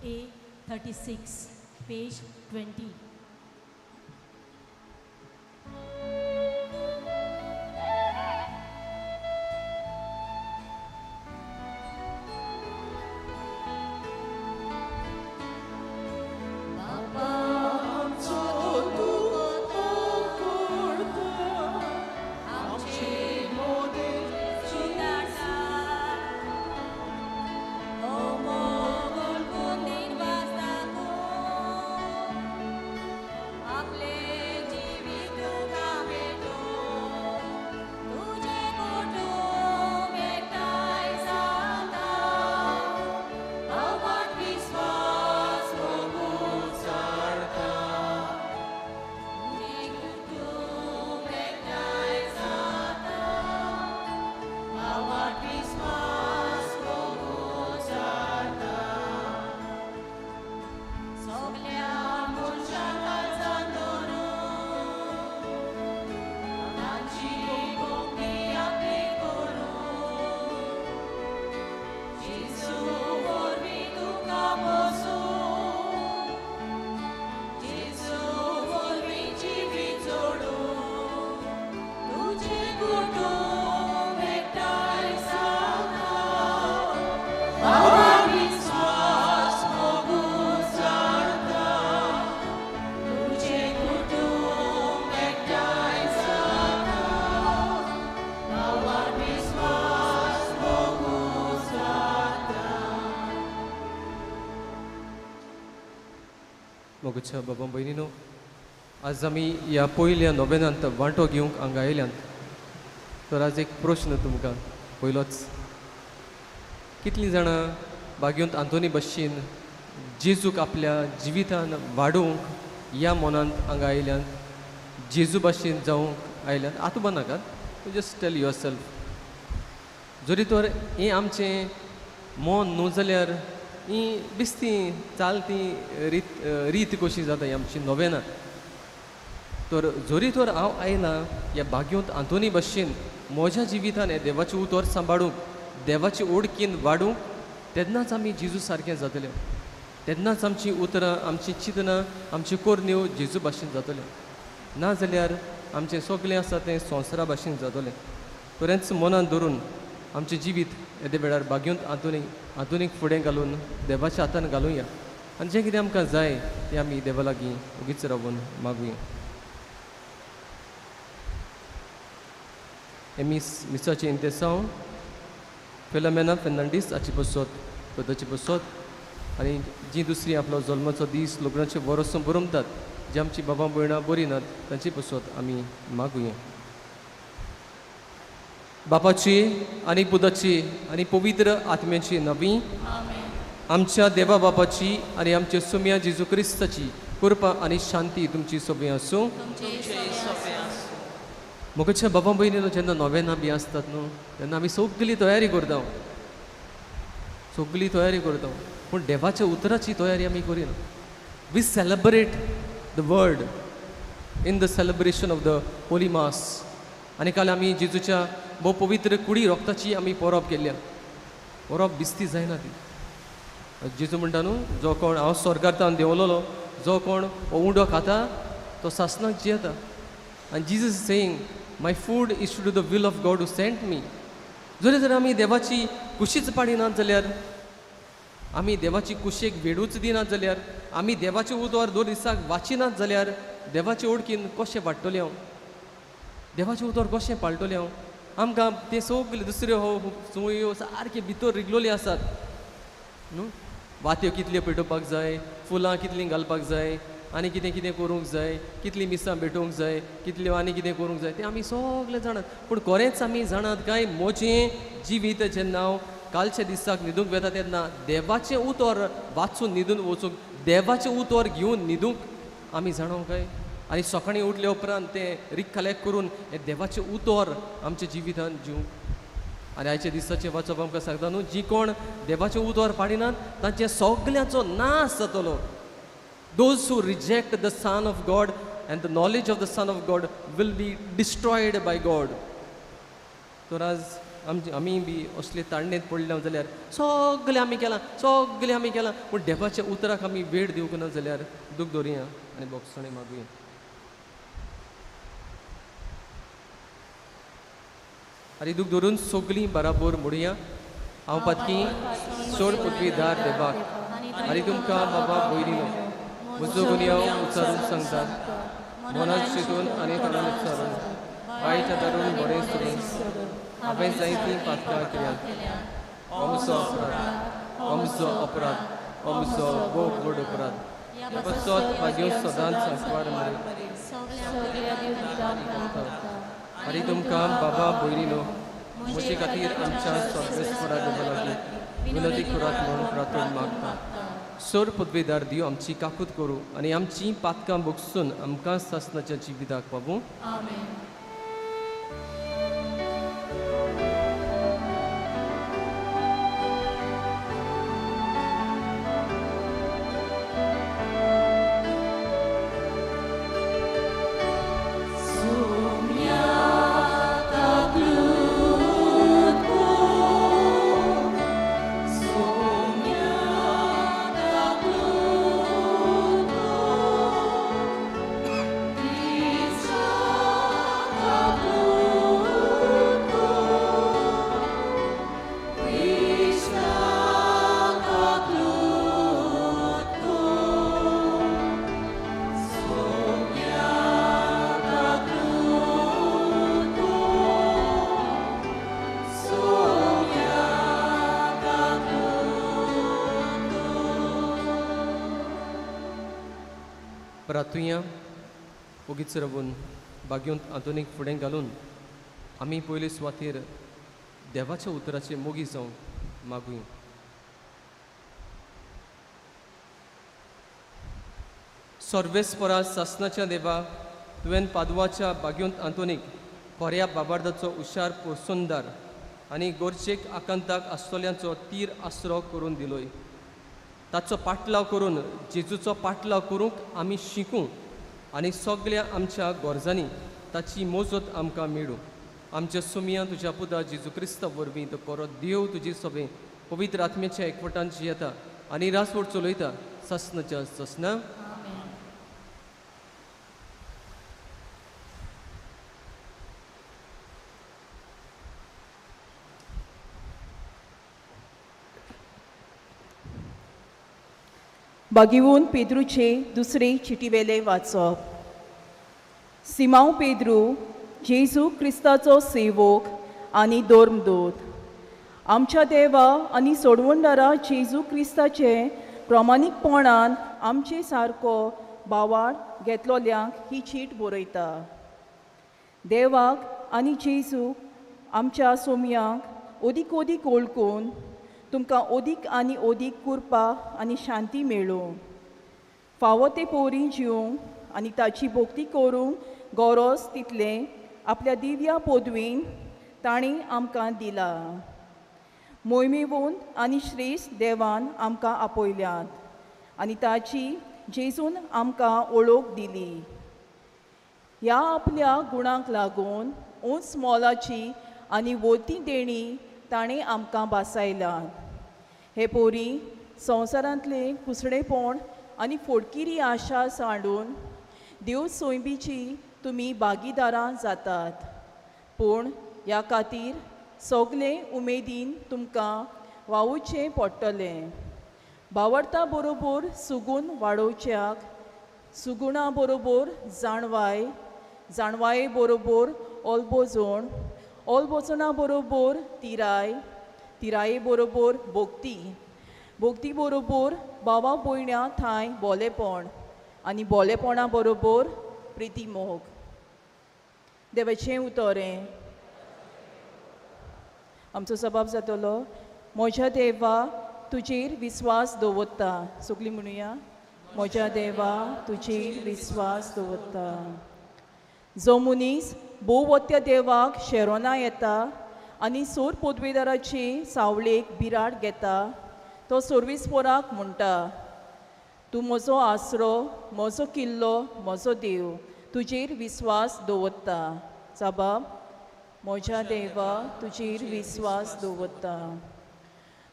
A36, page 20. मोगच्या बाबा भयणीनो, आज आमी ह्या पयल्या नोवेनांत वांटो घेवंक हांगा आयल्यांत. तर आज एक प्रश्न तुमकां पयलोच, कितलीं जाणां बागेंत आंतोनी भशेन जेजूक आपल्या जिवितान वाडोवंक ह्या मनांत हांगा आयल्यांत, जेजू भाशेन जावंक आयल्यांत. आतुबा नाकात, जस्ट टेल युअर सेल्फ. जरी तर हें आमचें मन न्हू जाल्यार ही बिस्ती चालती रीत कशी जाता ही आमची नोवेनां. तर जरी तर हांव आयलां ह्या बागेंत आंतोनी भशेन म्हज्या जिवितान हें देवाचें उतर सांबाळूंक, देवाची ओळखीन वाडूंक, तेन्नाच आमी जेजू सारकें जातले. तेन्नाच आमची उतरां, आमची चिंतनां, आमची कोरण्यो जेजू भाशेन जातल्यो. ना जाल्यार आमचें सगळें आसा तें संवसारा भाशेन जातलें. तर हेंच मनान धरून आमचें जिवीत येदे वेळार बागेंत आंतोनीक फुडें घालून देवाच्या हातान घालुया. आनी जें कितें आमकां जाय तें आमी देवा लागीं उगीच रावून मागुया. मिसाची इंतेसांव फिलोमेना फेर्नांडीस हाची बसत पदाची बसत आनी जी दुसरी आपलो जल्माचो दीस लग्नाचे वर्स बरोवतात, जी आमची बाबा भयणां बरी नात, तांची बसत आमी मागुया. बापाची आनी पुताची आनी पवित्र आत्म्याची नवी, आमच्या देवा बापाची आनी आमच्या सुम्या जेजू क्रिस्ताची कृपा आनी शांती तुमची सगळी आसूं. मोगच्या बाबा भयणीनो, जेन्ना नोवेनां बी आसतात न्हू, तेन्ना आमी सगळी तयारी करता. पूण देवाच्या उतराची तयारी आमी करिना. We celebrate the word in the celebration of the holy mass. आनी काल आमी जेजूच्या भोव पवित्र कुडी रोगताची आमी परब केल्या. परब बिस्ती जायना ती. जेजू म्हणटा न्हू, जो कोण हांव स्वर्गांतल्यान देंवलोलो, जो कोण हो उंडो खाता तो सासणाक जियेता. आनी Jesus is saying, my food is to do the will of God who sent me. जरी जर आमी देवाची कुशीच पाडिनात जाल्यार, आमी देवाची कुशेक वेडूच दिनात जाल्यार, आमी देवाचें उतर 2 दिसाक वाचिनात जाल्यार, देवाचे ओळखीन कशें वाडटलें हांव, देवाचें उतर कशें पाळटलें हांव. आमकां ते सगळे दुसऱ्यो सुयो सारके भितर रिगलोले आसात न्हू. वात्यो कितल्यो पेटोवपाक जाय, फुलां कितलीं घालपाक जाय, आनी कितें कितें करूंक जाय, कितलीं मिसां भेटोवंक जाय, कितल्यो आनी कितें करूंक जाय, तें आमी सगळें जाणात. पूण खरेंच आमी जाणात काय, म्हजें जिवीत जेन्ना हांव कालच्या दिसाक न्हिदूंक वेता तेन्ना देवाचें उतर वाचून न्हिदून वचूंक, देवाचें उतर घेवन न्हिदूंक आमी जाणो काय. आनी सकाळीं उठले उपरांत तें रिकलेक्ट करून हें देवाचें उतर आमच्या जिवितान जिवंक. आनी आयच्या दिसाचें वाचप आमकां सांगता न्हू, जी कोण देवाचें उतर पाडिनात तांचे सगळ्यांचो नाश जातलो. Those who reject the Son of God and the knowledge of the Son of God will be destroyed by God. तर आज आमी बी असले ताळणेत पडल्या जाल्यार सगळें आमी केलां पूण देवाच्या उतराक आमी वेळ दिवंक ना जाल्यार दूख धरुया आनी बोगसणे मागुया. आनी दूख धरून सगळीं बराबर म्हणुया. हांव पातकी सोड पदवीदार देवाक आनी तुमकां बाबा भयणीनो म्हजो गुन्यांव उचारून सांगतात. मनात चिंतून आनी तोंडान उच्चारून वायट धरून बरें सोडून हांवें जायतीं पातकां केल्यात. हो म्हजो अपराध हो म्हजो व्हड अपराध. पसत म्हाज्यो सदांच सांकवार मारी. आनी तुमकां बाबा भयणीनो म्हजे खातीर आमच्या स्वर्गेस्वरा देवा लागीं विनंती करात म्हणून प्रार्थना मागता. सोर पदवेदार दिव आमची काकूत करूं आनी आमचीं पातकां भोगसून आमकां सासणाच्या जिविताक पावूं. प्रार्थुया ओगीच रावून बागयोंत आंतोनीक फुडें घालून आमी पयले सुवातेर देवाच्या उतराचे मोगी जावंक मागुया. सर्वेस्परा सासणाच्या देवा तुवें पादवाच्या बागयोंत आंतोनीक खोऱ्या बाबार्दाचो हुशार पोरसोनदार आनी गोरचेक आकांताक आसतल्यांचो तीर आसरो करून दिलोय. ताचो पाटलाव करून जेजूचो पाटलाव करूंक आमी शिकूं आनी सगळ्या आमच्या गरजांनी ताची मोजत आमकां मेळूं. आमच्या सुमिया तुज्या पुता जेजू क्रिस्ता वरवीं तो कोरो देव तुजी सभे पवित्र आत्म्याच्या एकवटान जियेता आनी रासवड चलयता ससनाच्या ससना. बागिवून पेद्रूचे दुसरे चिटीवेले वाचप. सिमांव पेद्रू जेजू क्रिस्ताचो सेवक आनी धर्मदूत, आमच्या देवा आनी सोडवणदारा जेजू क्रिस्ताचे प्रमाणीकपणान आमचे सारको बावाड घेतलोल्यांक ही चीट बरयता. देवाक आनी जेजू आमच्या सोमयांक ओदीक ओदीक ओळखून तुमकां ओदीक आनी ओदीक कृपा आनी शांती मेळूं. फावो ते पोरी जिवंक आनी ताची भोक्ती करूंक गरज तितलें आपल्या दिव्या पदवीन ताणें आमकां दिला. मोहिमेवून आनी श्रेश्ठ देवान आमकां आपयल्यात आनी ताची जेजून आमकां ओळख दिली. ह्या आपल्या गुणांक लागून उंच मोलाची आनी वोती देणी ताणें आमकां बासायल्यात. हे पोरी संवसारांतले कुसडेपण आनी फोडकिरी आशा सांडून देव सोयबीची तुमी भागीदारां जातात. पूण ह्या खातीर सगळे उमेदीन तुमकां वावुचें पडटलें. भावार्था बरोबर सुगूण वाडोवच्याक सुगुणा बरोबर जाणवाय, जाणवाये बरोबर ओलबोजोण, ओलबोजोणा बरोबर तिराय, तिराये बरोबर भोक्ती, भोक्ती बरोबर भावा भयण्या थंय बोलेपण आनी बोलेपणा बरोबर प्रिती मोग. देवाचें उतोरें. आमचो सबाब जातलो. म्हज्या देवा तुजेर विस्वास दवरता. सगळीं म्हणुया. म्हज्या देवा तुजेर विस्वास दवरता. जो मनीस भोवत्या देवाक शेरोना येता आनी सोर पदवेदाराचे सावळेक बिराड घेता तो सर्वेस्पराक म्हणटा, तूं म्हजो आसरो, म्हजो किल्लो, म्हजो देव, तुजेर विस्वास दवरता. साबाब, म्हज्या देवा तुजेर विस्वास दवरता.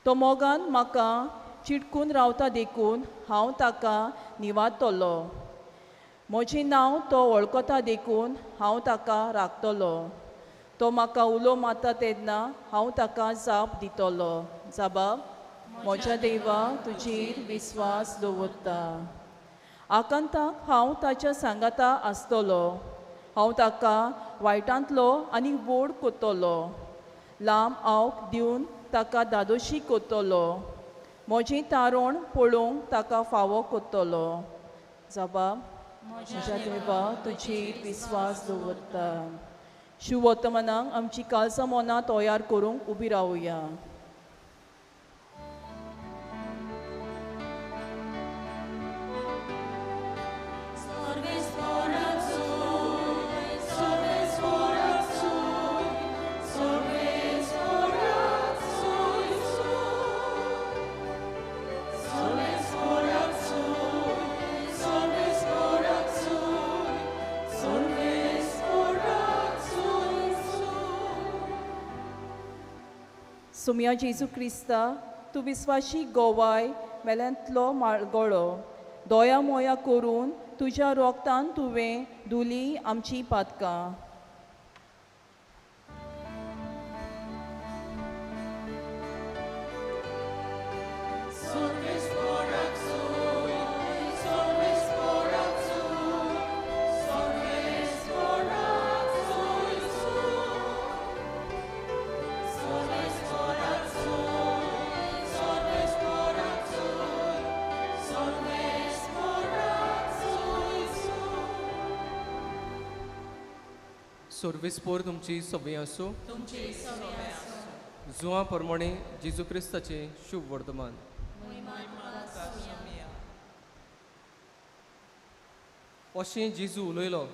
तो मोगान म्हाका चिटकून रावता देखून हांव ताका निवाडटलो. म्हजें नांव तो वळखता देखून हांव ताका राखतलो. तो म्हाका उलो मारता तेन्ना हांव ताका जाप दितलो. जबाब: म्हज्या देवा तुजेर विस्वास दवरता. आकांताक हांव ताच्या सांगाता आसतलो. हांव ताका वायटांतलो आनी व्हड कोत्तलो. लांब आवक दिवन ताका दादोशी कोत्तलो. म्हजें तारण पळोवंक ताका फावो कोत्तलो. जबाब: म्हज्या देवा तुजेर विस्वास दवरता. शुभ वर्तमानाक आमची काळजां मनां तयार करूंक उबी रावुया. सुम्या जेजू क्रिस्ता, तूं विस्वाशी गोवाय मेल्यांतलो माळगळो दोया मोया करून तुज्या रोगतान तुवें धुली आमची पातकां. सर्वेस्पोर तुमची सवय आसूं. जुवां प्रमाणे जेजू क्रिस्ताचे शुभ वर्तमान. अशें जेजू उलयलो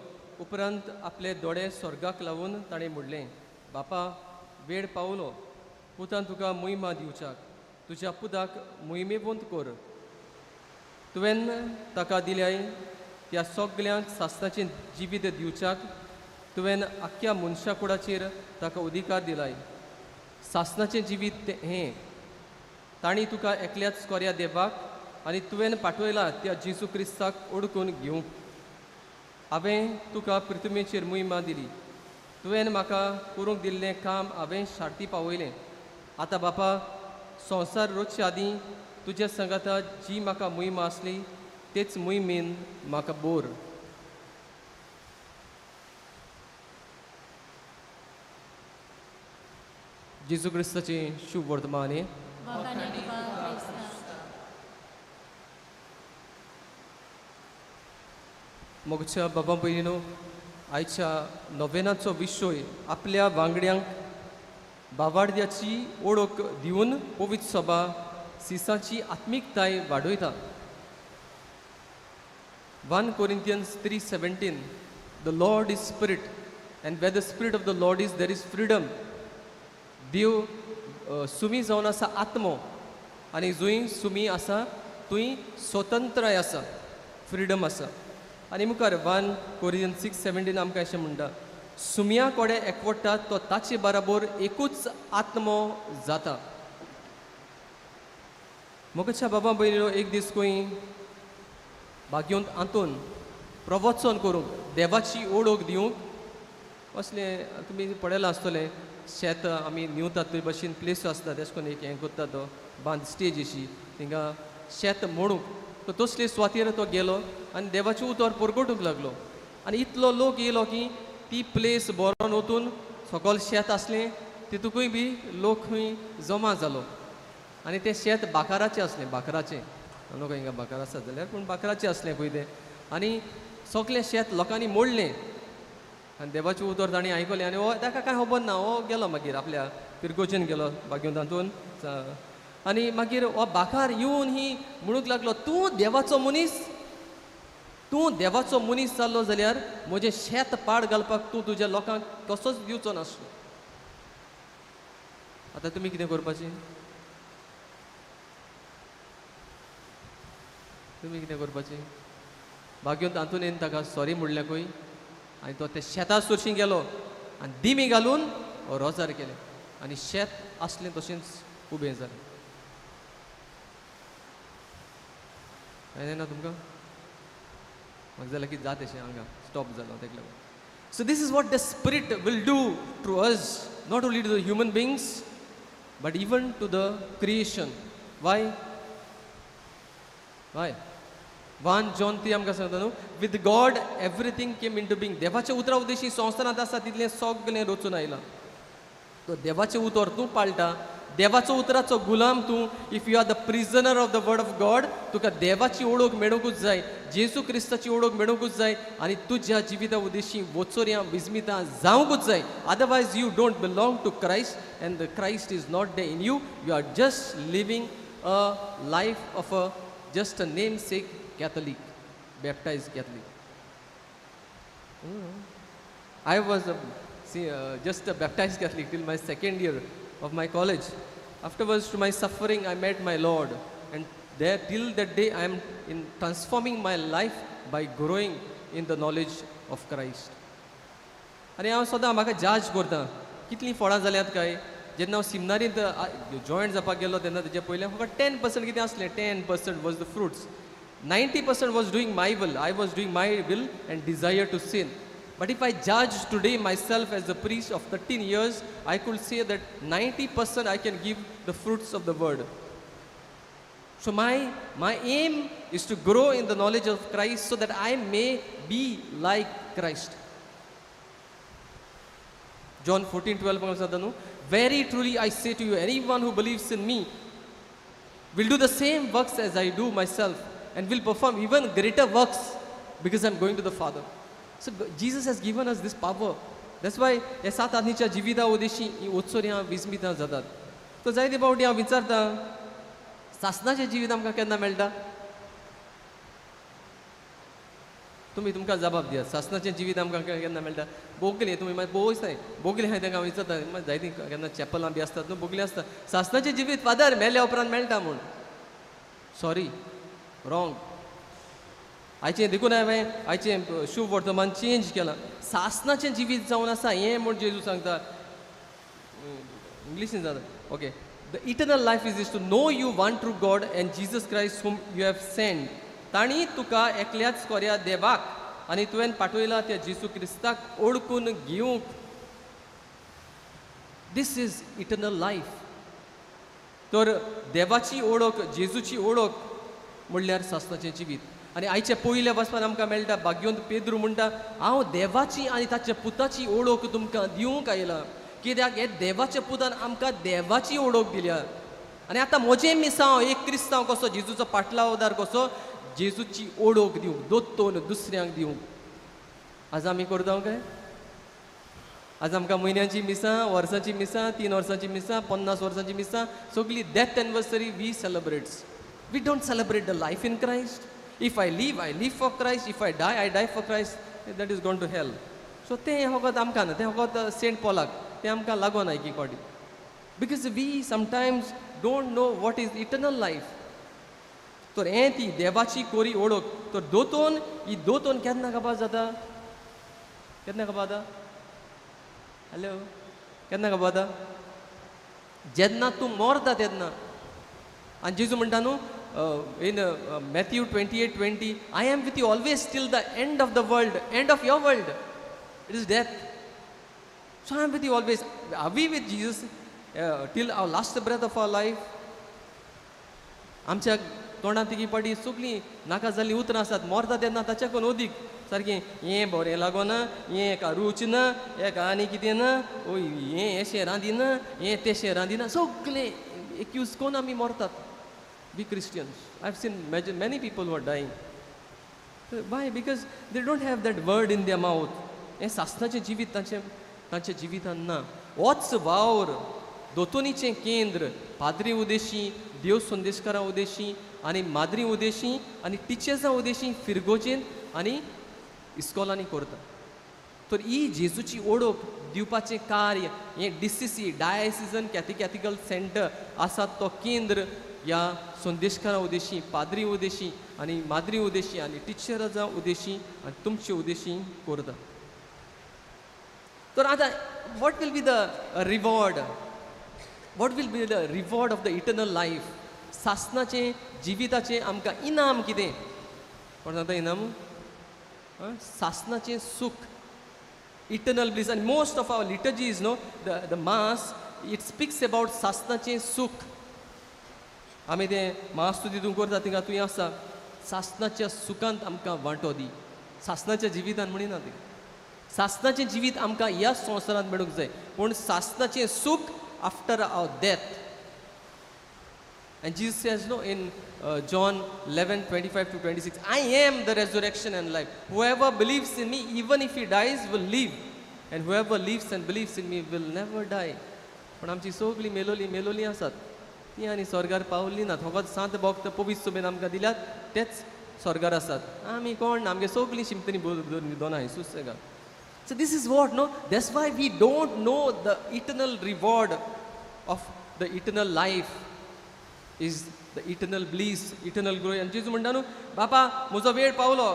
उपरांत आपले दोळे स्वर्गाक लावून ताणें म्हणलें: बापा, वेळ पावलो. पुतान तुका मोहिमा दिवच्याक तुज्या पुताक मोहिमेवंत कर. तुवें ताका दिल्याय त्या सगल्यांक सासणाचें जिवीत दिवच्याक तुवें आख्ख्या मनशा कुळाचेर ताका अधिकार दिलाय. सासणाचें जिवीत हें तांणी तुका एकल्याच कोऱ्या देवाक आनी तुवें पाठवयला त्या जेजू क्रिस्ताक ओळखून घेवंक. हांवें तुका पृथ्वीचेर मोहिमा दिली. तुवें म्हाका करूंक दिल्लें काम हांवें शार्ती पावयलें. आतां बापा, संवसार रचचे आदीं तुज्या संगाता जी म्हाका मोहिमा आसली तेच मोहिमेन म्हाका बोर. जेजू क्रिस्ताचे शुभ वर्तमान. मोगच्या बाबा भयणीनो, आयच्या नोवेनाचो विशय आपल्या वांगड्यांक भावार्द्याची ओळख दिवन पवित्र सभा सिसाची आत्मीकताय वाडयता. 1 Corinthians 3:17 The Lord is spirit and where the spirit of the Lord is there is freedom. देव सुमी जावन आसा आत्मो आनी जंय सुमी आसा थंय स्वतंत्राय आसा, फ्रिडम आसा. आनी मुखार 1 Corinthians 6:17 आमकां अशें म्हणटा: सुमया कोडे एकवटात तो ताचे बराबर एकूच आत्मो जाता. मोगच्या बाबा भयणीनो, एक दीस खंय भाग्योंत आंतून प्रवचन करूंक, देवाची ओळख दिवंक असलें तुमी पळयलां आसतलें. शेत आमी न्हिवतात थंय भाशेन प्लेस आसता, तेश कोन्न एक हें करता तो बांद स्टेज अशी, थिंगा शेत मोडूंक. तो तसले सुवातेर तो गेलो आनी देवाचें उतर परगटूंक लागलो. आनी इतलो लोक येयलो की ती प्लेस बोरोन वचून सकयल शेत आसलें तितूकय बी लोक खंय जमा जालो. आनी तें शेत बाकराचें आसलें, बाकराचें. लोक हिंगा बाकर आसात जाल्यार, पूण बाकराचें आसलें पळय तें. आनी सगलें शेत लोकांनी मोडलें. आनी देवाचें उतर ताणें आयकलें आनी हो ताका कांय खबर ना, हो गेलो मागीर आपल्या पिरकोचेन गेलो बागेंत तातून. आनी मागीर हो बाकार येवन ही म्हणूंक लागलो: तूं देवाचो मनीस, तूं देवाचो मनीस जाल्लो जाल्यार म्हजें शेत पाड घालपाक तूं तुज्या लोकांक कसोच दिवचो नासलो. आतां तुमी कितें करपाचें? तुमी कितें करपाचें? बागेंत तातून येवन ताका सॉरी म्हणल्याकूय आनी तो त्या शेता सुरशीं गेलो आनी दिमी घालून रोजार केलें आनी शेत आसलें तशेंच उबें जालें. कळ्ळें ना तुमकां? म्हाका जाल्यार कितें जाता अशें हांगा स्टॉप जालो ताका लागून. So this is what the Spirit will do to us, not only to the human beings, but even to the creation. Why? Why? 1 John 3 आमकां सांगता न्हू, with God everything came into being. देवाच्या उतरा उद्देशी संवसारांत आसा तितलें सगळें रचून आयलां. तो देवाचें उतर तूं पाळटा, देवाचो उतराचो गुलाम तूं. If you are the prisoner of the word of God, तुका देवाची ओळख मेळोवंकूच जाय, जेजू क्रिस्ताची ओळख मेळोवंकूच जाय आनी तुज्या जिविता उद्देशी वचोऱ्या विस्मितां जावंकूच जाय. Otherwise you don't belong to Christ and the Christ is not there in you. You are just living a life of a just a name sake Catholic, baptized Catholic. I was just a baptized Catholic till my second year of my college. Afterwards, to my suffering, I met my Lord, and there till that day, I am in transforming my life by growing in the knowledge of Christ. आनी हांव सदां म्हाका जज करता कितलीं फळां जाल्यात काय. जेन्ना हांव सिमनारींत जॉयंट जावपाक गेलो तेन्ना तेच्या पयलीं म्हाका 10% कितें आसलें. 10% was the fruits. 90% was doing my will. I was doing my will and desire to sin. But if I judge today myself as a priest of 13 years, I could say that 90% I can give the fruits of the word. So my aim is to grow in the knowledge of Christ so that I may be like Christ. John 14:12 very truly I say to you, anyone who believes in me will do the same works as I do myself, and will perform even greater works because I'm going to the Father. So Jesus has given us this power. That's why ह्या 7 आदमीच्या जिविता उद्देशी उत्सोऱ्यां विस्मितां जातात. तो जायते फावटी हांव विचारता, सासणाचें जिवीत आमकां केन्ना मेळटा? तुमी तुमकां जबाब दियात. सासणाचें जिवीत आमकां केन्ना मेळटा? बोगले तुमी मागीर पळोवंक बोगले हांवें तांकां विचारता, जायतीं केन्ना चॅपलां बी आसतात न्हू, बोगले आसता. सासणाचें जिवीत फादर मेल्या उपरांत मेळटा म्हूण. Sorry, wrong. आयचें देखून हांवें आयचें शुभ वर्तमान चेंज केलां. सासणाचें जिवीत जावन आसा हें म्हूण जेजू सांगता. इंग्लिशीन जाता. Okay. The eternal life is to know you one true God and Jesus Christ whom you have sent. तांणी तुका एकल्याच कोऱ्या देवाक आनी तुवें पाठयला त्या जेजू क्रिस्ताक ओळखून घेवंक. This is eternal life. तर देवाची ओळख, जेजूची ओळख म्हणल्यार सासणाचें जिवीत. आनी आयच्या पयल्या वचपान आमकां मेळटा, भाग्यवंत पेद्रू म्हणटा, हांव देवाची आनी ताच्या पुताची ओळख तुमकां दिवंक आयला. कित्याक हे देवाच्या पुतान आमकां देवाची ओळख दिल्या. आनी आतां म्हजें मिसांव एक क्रिस्तांव कसो, जेजूचो पाटलावदार कसो जेजूची ओळख दिवंक, दोतोन दुसऱ्यांक दिवंक. आज आमी करता काय? आज आमकां म्हयन्याची मिसां, वर्साची मिसां, 3 वर्सांची मिसां, 50 वर्सांची मिसां, सगळी death anniversary we celebrates. We don't celebrate the life in Christ. If I live for Christ. If I die for Christ. That is gone to hell. So तें होगत आमकां ना, तें होगत सेंट पॉलाक, तें आमकां लागोना एक कोडी. Because we sometimes don't know what is eternal life. तर हें ती देवाची कोरी ओळख. तर दोतोन ही दोतोन केन्ना काबार जाता? केन्ना काबार जाता? हॅलो, केन्ना काबार जाता? जेन्ना तूं मरता तेन्ना. आनी जेजू म्हणटा न्हू in Matthew 28:20, I am with you always till the end of the world, end of your world. It is death. So I am with you always. Are we with Jesus till our last breath of our life? आमच्या तोंडांत तिगी पाटी सगळीं नाका जाल्लीं उतरां आसात. मरता तेन्ना ताच्याकून ओदीक सारकें हें बरें लागोना, हें एका रुच ना, एका आनी कितें ना, ओय हें अशें रांदिना, हें तेशें रांदिना, सगळें एक्यूज कोन्न आमी मरतात. We Christians, I've seen many people who are dying. Why? Because they don't have that word in their mouth. हें सासणाचें जिवीत तांच्या जिवितान ना. होच वावर दोतोनीचें केंद्र पाद्री उद्देशी, देव संदेशकारां उद्देशी आनी माद्री उद्देशी आनी टिचर्सां उद्देशी फिरगोचेन आनी इस्कॉलांनी करता. तर ही जेजूची ओळख दिवपाचें कार्य हें DCC डायसिजन कॅथेकॅटिकल सेंटर आसा तो केंद्र ह्या संदेशकारां उद्देशी, पाद्री उद्देशी आनी माद्री उद्देशी आनी टिचरां उद्देशी आनी तुमचे उद्देशी करता. तर आतां what will be the reward? What will be the reward of the eternal life? सासनाचे जिविताचे आमकां इनाम कितें? कोण सांगता इनाम? सासनाचें सूख, eternal bliss. And most of our liturgies, the mass, it speaks about सासनाचें सूख. आमी तें मास तूं तितून करता थिंगा तुवें आसा सासनाच्या सुखांत आमकां वांटो दी. सासनाच्या जिवितान म्हणिना ती. सासनाचें जिवीत आमकां ह्या संवसारांत मेळूंक जाय, पूण सासनाचें सूख after our death. And Jesus says, in John 11:25-26, I am the resurrection and life. Whoever believes in me, even if he dies, will live. And whoever lives and believes in me will never die. पण आमची सगळीं मेलोली आसात. ती आनी स्वर्गार पावल्ली नात. फकत सांत भक्त पवित्र सुबेन आमकां दिल्यात तेच स्वर्गार आसात. आमी कोण ना, आमगे सगळीं शिमतनी दोना सुसेगा. So this is what, that's why we don't know the eternal reward of the eternal life. Is the eternal bliss, eternal glory. And Jesus म्हणटा न्हू, बापा म्हजो वेळ पावलो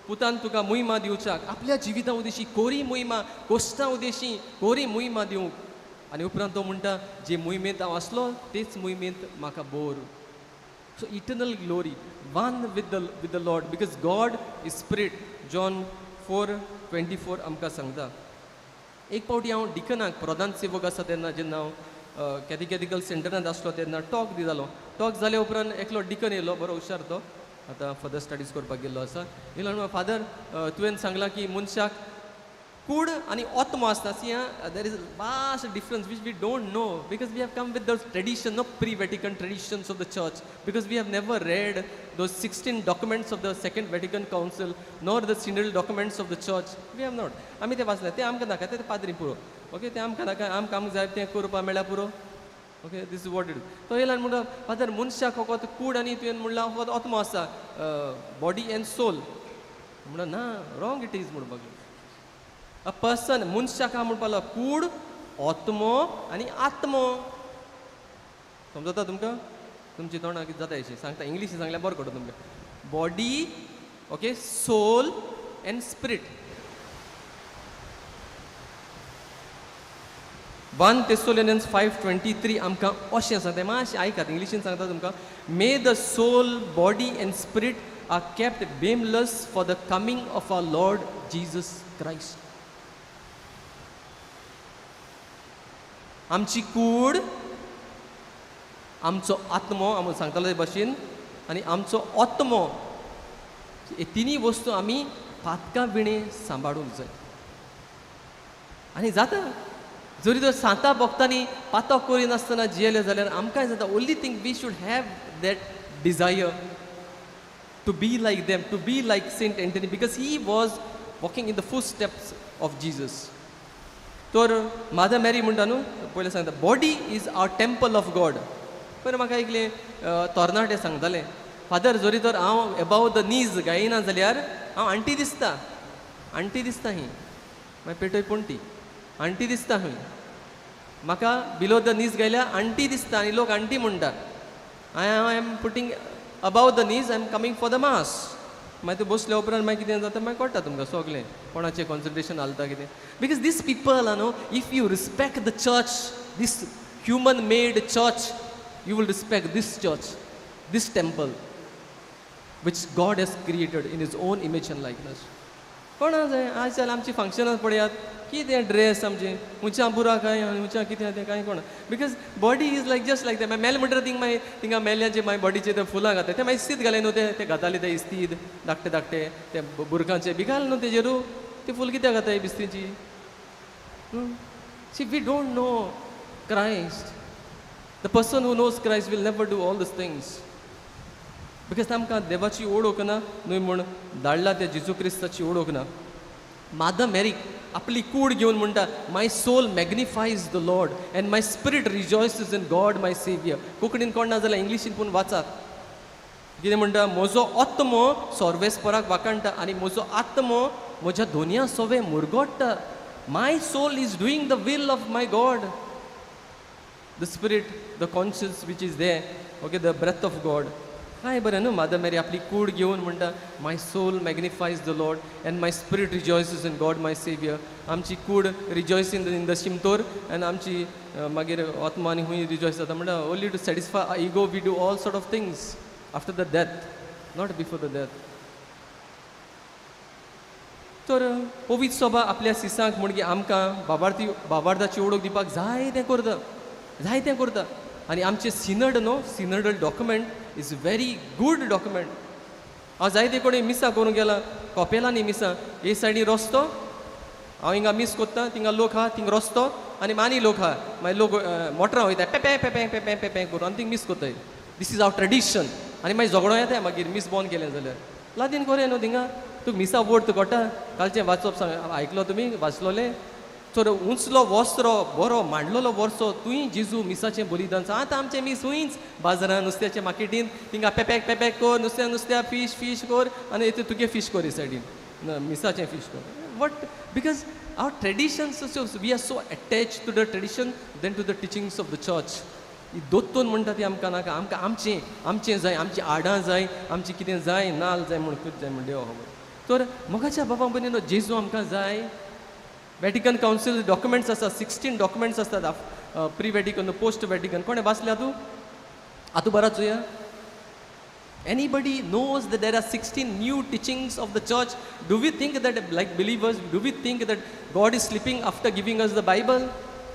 पुतान तुका मोहिमा दिवच्याक, आपल्या जिविता उदेशी कोरी मोहिमा, कोश्टां उदेशी कोरी मोहिमा दिवंक. आनी उपरांत तो म्हणटा, जे मोहिमेंत हांव आसलो तेच मोहिमेंत म्हाका bore. So eternal glory, one with the Lord, because God is spirit. John 4:24 आमकां सांगता. एक फावटी हांव डिकनाक प्रधान सेवक आसा तेन्ना, जेन्ना हांव कॅथेकेटिकल सेंटरांत आसलो तेन्ना टॉक दितालो. टॉक जाल्या उपरांत एकलो डिकन येयलो, बरो हुशार तो, आतां फर्दर स्टडीज करपाक गेल्लो आसा. येयलो म्हणून, फादर तुवें सांगलां की मनशाक कूड आनी आत्मो आसता. See there is vast difference which we don't know, because we have come with those tradition, pre Vatican traditions of the church, because we have never read those 16 documents of the second Vatican council, nor the synodal documents of the church. We have not. आमी ते वाचले, ते आमकां नाका, ते पाद्री पुरो. Okay, ते आमकां नाका, आमकां जाय तें करपा मेळ्ळ्या पुरो. Okay, this is what it. तो येयला आनी म्हणटा, फादर मनशाक फकत कूड आनी तुवें म्हणलां फकत आत्मो आसा, बॉडी एंड सोल. म्हणटा ना, रॉंग इट इज म्हणपाक. अ पर्सन, मनशाक म्हणपाक लागलो कूड, आत्मो आनी आत्मो. समजता तुमकां? तुमची तोंडां कितें जाता अशी सांगता, इंग्लीश सांगल्यार बरो कळटा तुमकां. Body, okay, soul and spirit. 1 Thessalonians 5:23 आमकां अशें सांगता, मातशें आयकात, इंग्लिशीन सांगता तुमकां. May the soul, body and spirit are kept blameless for the coming of our Lord Jesus Christ. आमची कूड, आमचो आत्मो, आमी सांगतालो ते भाशेन, आनी आमचो आत्मो, हे तिनी वस्तू आमी पातका विणे सांबाळूंक जाय. आनी जाता, जरी तर सांता भक्तांनी पातक करिनासतना जियेले जाल्यार आमकांय जाता. Only thing we should have that desire to be like them, to be like Saint Anthony, because he was walking in the footsteps of Jesus. तर मादर मॅरी म्हणटा न्हू, पयलें सांगता, body is our temple of God. पयलीं म्हाका ऐकलें तोरणाटे सांगतालें, father जरी तर हांव एबाव द नीज गायना जाल्यार हांव आंटी दिसता ही. मागीर पेटय पणटी आंटी दिसता खंय, म्हाका बिलो द नीज गायल्या आंटी दिसता आनी लोक आंटी म्हणटा. I am putting above the knees, I am coming for the mass. मागीर ते बसल्या उपरांत मागीर कितें जाता, मागीर कळटा तुमकां सगळें कोणाचें कॉन्सन्ट्रेशन घालता कितें. Because these people are no, if you respect the church, these human made church, you will respect this church, this temple which God has created in his own image and likeness. कोणा जाय आज जाल्यार आमची फंक्शनां पळयात, कितें dress आमचे, हुंच्या बुरा काय हुंच्या कितें तें कांय कोणा. Because body is like just like that. मेल म्हणटा थिंग मागीर थिंगा मेल्यांचे मागीर बॉडीचे ते फुलां घालता, ते मागीर इस्तीद घाले न्हू, ते घाताले ते इस्तीद धाकटे धाकटे ते बुरकांचे बी घाल न्हू तेजेरू, ती फूल कित्याक घाताय बिस्तीची. See we don't know Christ. The person who knows Christ will never do all these things. Because तामकां देवाची ओळख ना न्हय म्हूण धाडला त्या जेजू क्रिस्ताची ओळख ना. मादर मॅरी आपली कूड घेवन म्हणटा, my soul magnifies the lord and my spirit rejoices in God my saviour. कोंकणीन कोण ना जाल्यार इंग्लिशीन पूण वाचात. कितें म्हणटा, म्हजो आत्मो सर्वेस्पराक वाखाणटा आनी म्हजो आत्मो म्हज्या दोनया सोवे मुरगोडटा. My soul is doing the will of my God. The spirit, the conscience which is there, okay, the breath of God काय बरं न्हू मादर मेरी आपली कूड घेवन म्हणटा my soul magnifies the lord and my spirit rejoices in God my saviour. आमची कूड रिजॉयस इन द शिमतोर आनी आमची मागीर आत्मा आनी खूंय रिजॉयस जाता म्हणटा only to satisfy ego we do all sort of things after the death not before the death. तर पवित्र सभा आपल्या सिसांक म्हणजे आमकां बाबार्दाची ओळख दिवपाक जाय तें करता आनी आमचें सिनड न्हू synodal document is very good document. हांव जायते कोणी मिसा करूंक गेला कॉपेलांनी मिसा हे सायडीन रस्तो हांव हिंगा मिस कोत्ता थिंगा लोक आहा थिंगा रस्तो आनी आनी लोक आहा मागीर लोक मोटरां वयता पेपे पेपे पेपे पेपे करून आनी थिंगा मिस कोत्ताय. दीस इज आवर ट्रेडिशन आनी मागीर झगडो येता मागीर मिस बंद केलें जाल्यार लादीन कोरें न्हू थिंगा तुका मिसा वोट कोटा कालचें वाचप सांग आयकलो तुमी वाचलोले. तर उंचलो वस्त्रो बरो मांडलोलो वर्सो तुंय जेजू मिसाचें बलिदान आतां आमचें मिस हुंयच बाजारान नुस्त्याच्या मार्केटीन थिंगा पेपॅक पेपॅक कोर नुस्त्या फीश कोर आनी येते तुगे फीश कोर हे सायडीन मिसाचें फीश कोर. What because our traditions we are so attach to the tradition than to the teachings of the church. ही दोतोन म्हणटा ती आमकां नाका आमकां आमचें जाय आमची आडां जाय आमचें कितें जाय नाल जाय म्हूण खूब जाय म्हण देव खबर. तर मोगाच्या बाबा बनीन जेजू आमकां जाय. वॅटिकन कावन्सील डॉक्युमेंट्स आसा 16 डॉक्युमेंट्स आसतात प्री वॅटिकन पोस्ट वॅटिकन कोणें वाचल्या तूं आतां बरा चोया. Anybody knows that there are 16 new teachings of the church? Do we think that, like believers, do we think that God is sleeping after giving us the Bible?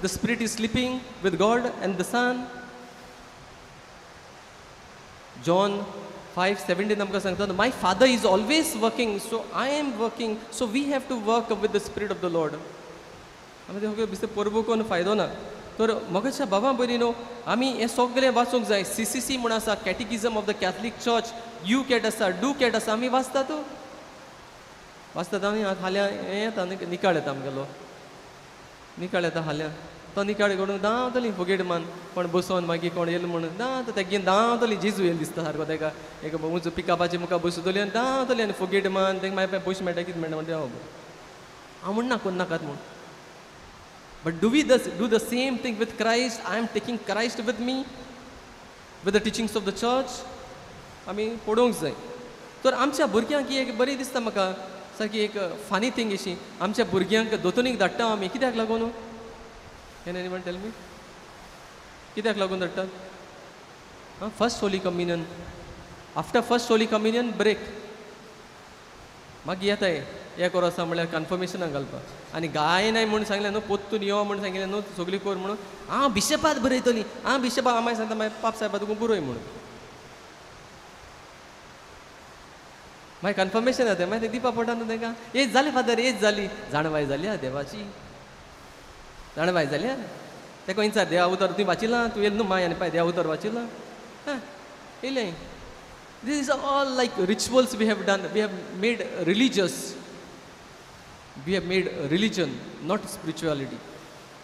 The Spirit is sleeping with God and the Son? John 5:17 आमकां सांगता my Father is always working, so I am working, so we have to work with the Spirit of the Lord. आमी ते सगळें बिस्ते परबो कोन्न फायदो ना. तर मोगाच्या बाबा बरी न्हू आमी हें सगळें वाचूंक जाय. CCC म्हूण आसा catechism of the catholic church YouCat आसा डू कॅट आसा आमी वाचतात आनी हाल्या हें येता निकाळ येता आमगेलो निकाळ येता हाल्या तो निकाळ करून धांवतली फुगेट मान कोण बसोन मागीर कोण येयलो म्हणून धांवता तेगे धांवतली जेजू येयलो दिसता सारको तेका एक उंच पिकापाचे मुखार बसतली आनी धांवतली आनी फुगेट मान तेका मागीर पयशे मेळटा कितें मेळटा म्हणजे हांव म्हणना कोण नाकात म्हूण. But do we do the same thing with Christ? I am taking Christ with me, with the teachings of the church. आमी पडोवंक जाय. तर आमच्या भुरग्यांक ही एक बरी दिसता म्हाका सारकी एक फानी थिंग अशी आमच्या भुरग्यांक दोतोनीक धाडटा आमी कित्याक लागून Can anyone tell me? कित्याक लागून धाडटात? First holy communion after first holy communion break मागीर येताय एक वर आसा म्हळ्यार कन्फर्मेशनाक घालपाक आनी गाय नाय म्हणून सांगलें न्हू पोत्तून यो म्हणून सांगिल्लें न्हू सगळी कोर म्हणून हांव बिशपाक बरयतली हांव बिशपाक मागीर सांगता मागीर पाप साहेबा तुका बरोय म्हणून मागीर कन्फर्मेशन जाता मागीर ते दिवपा पडटा न्हू तांकां एज जाली फादर एज जाली जाणवाय जाली हा देवाची जाणवाय जाली हा तेका विचार देवा उतर तुवें वाचिलां तूं येयलो न्हू माय आनी पाय देवा उतर वाचिलां येयलें. This is all like rituals we have done. We have made religious. We have made religion, not spirituality.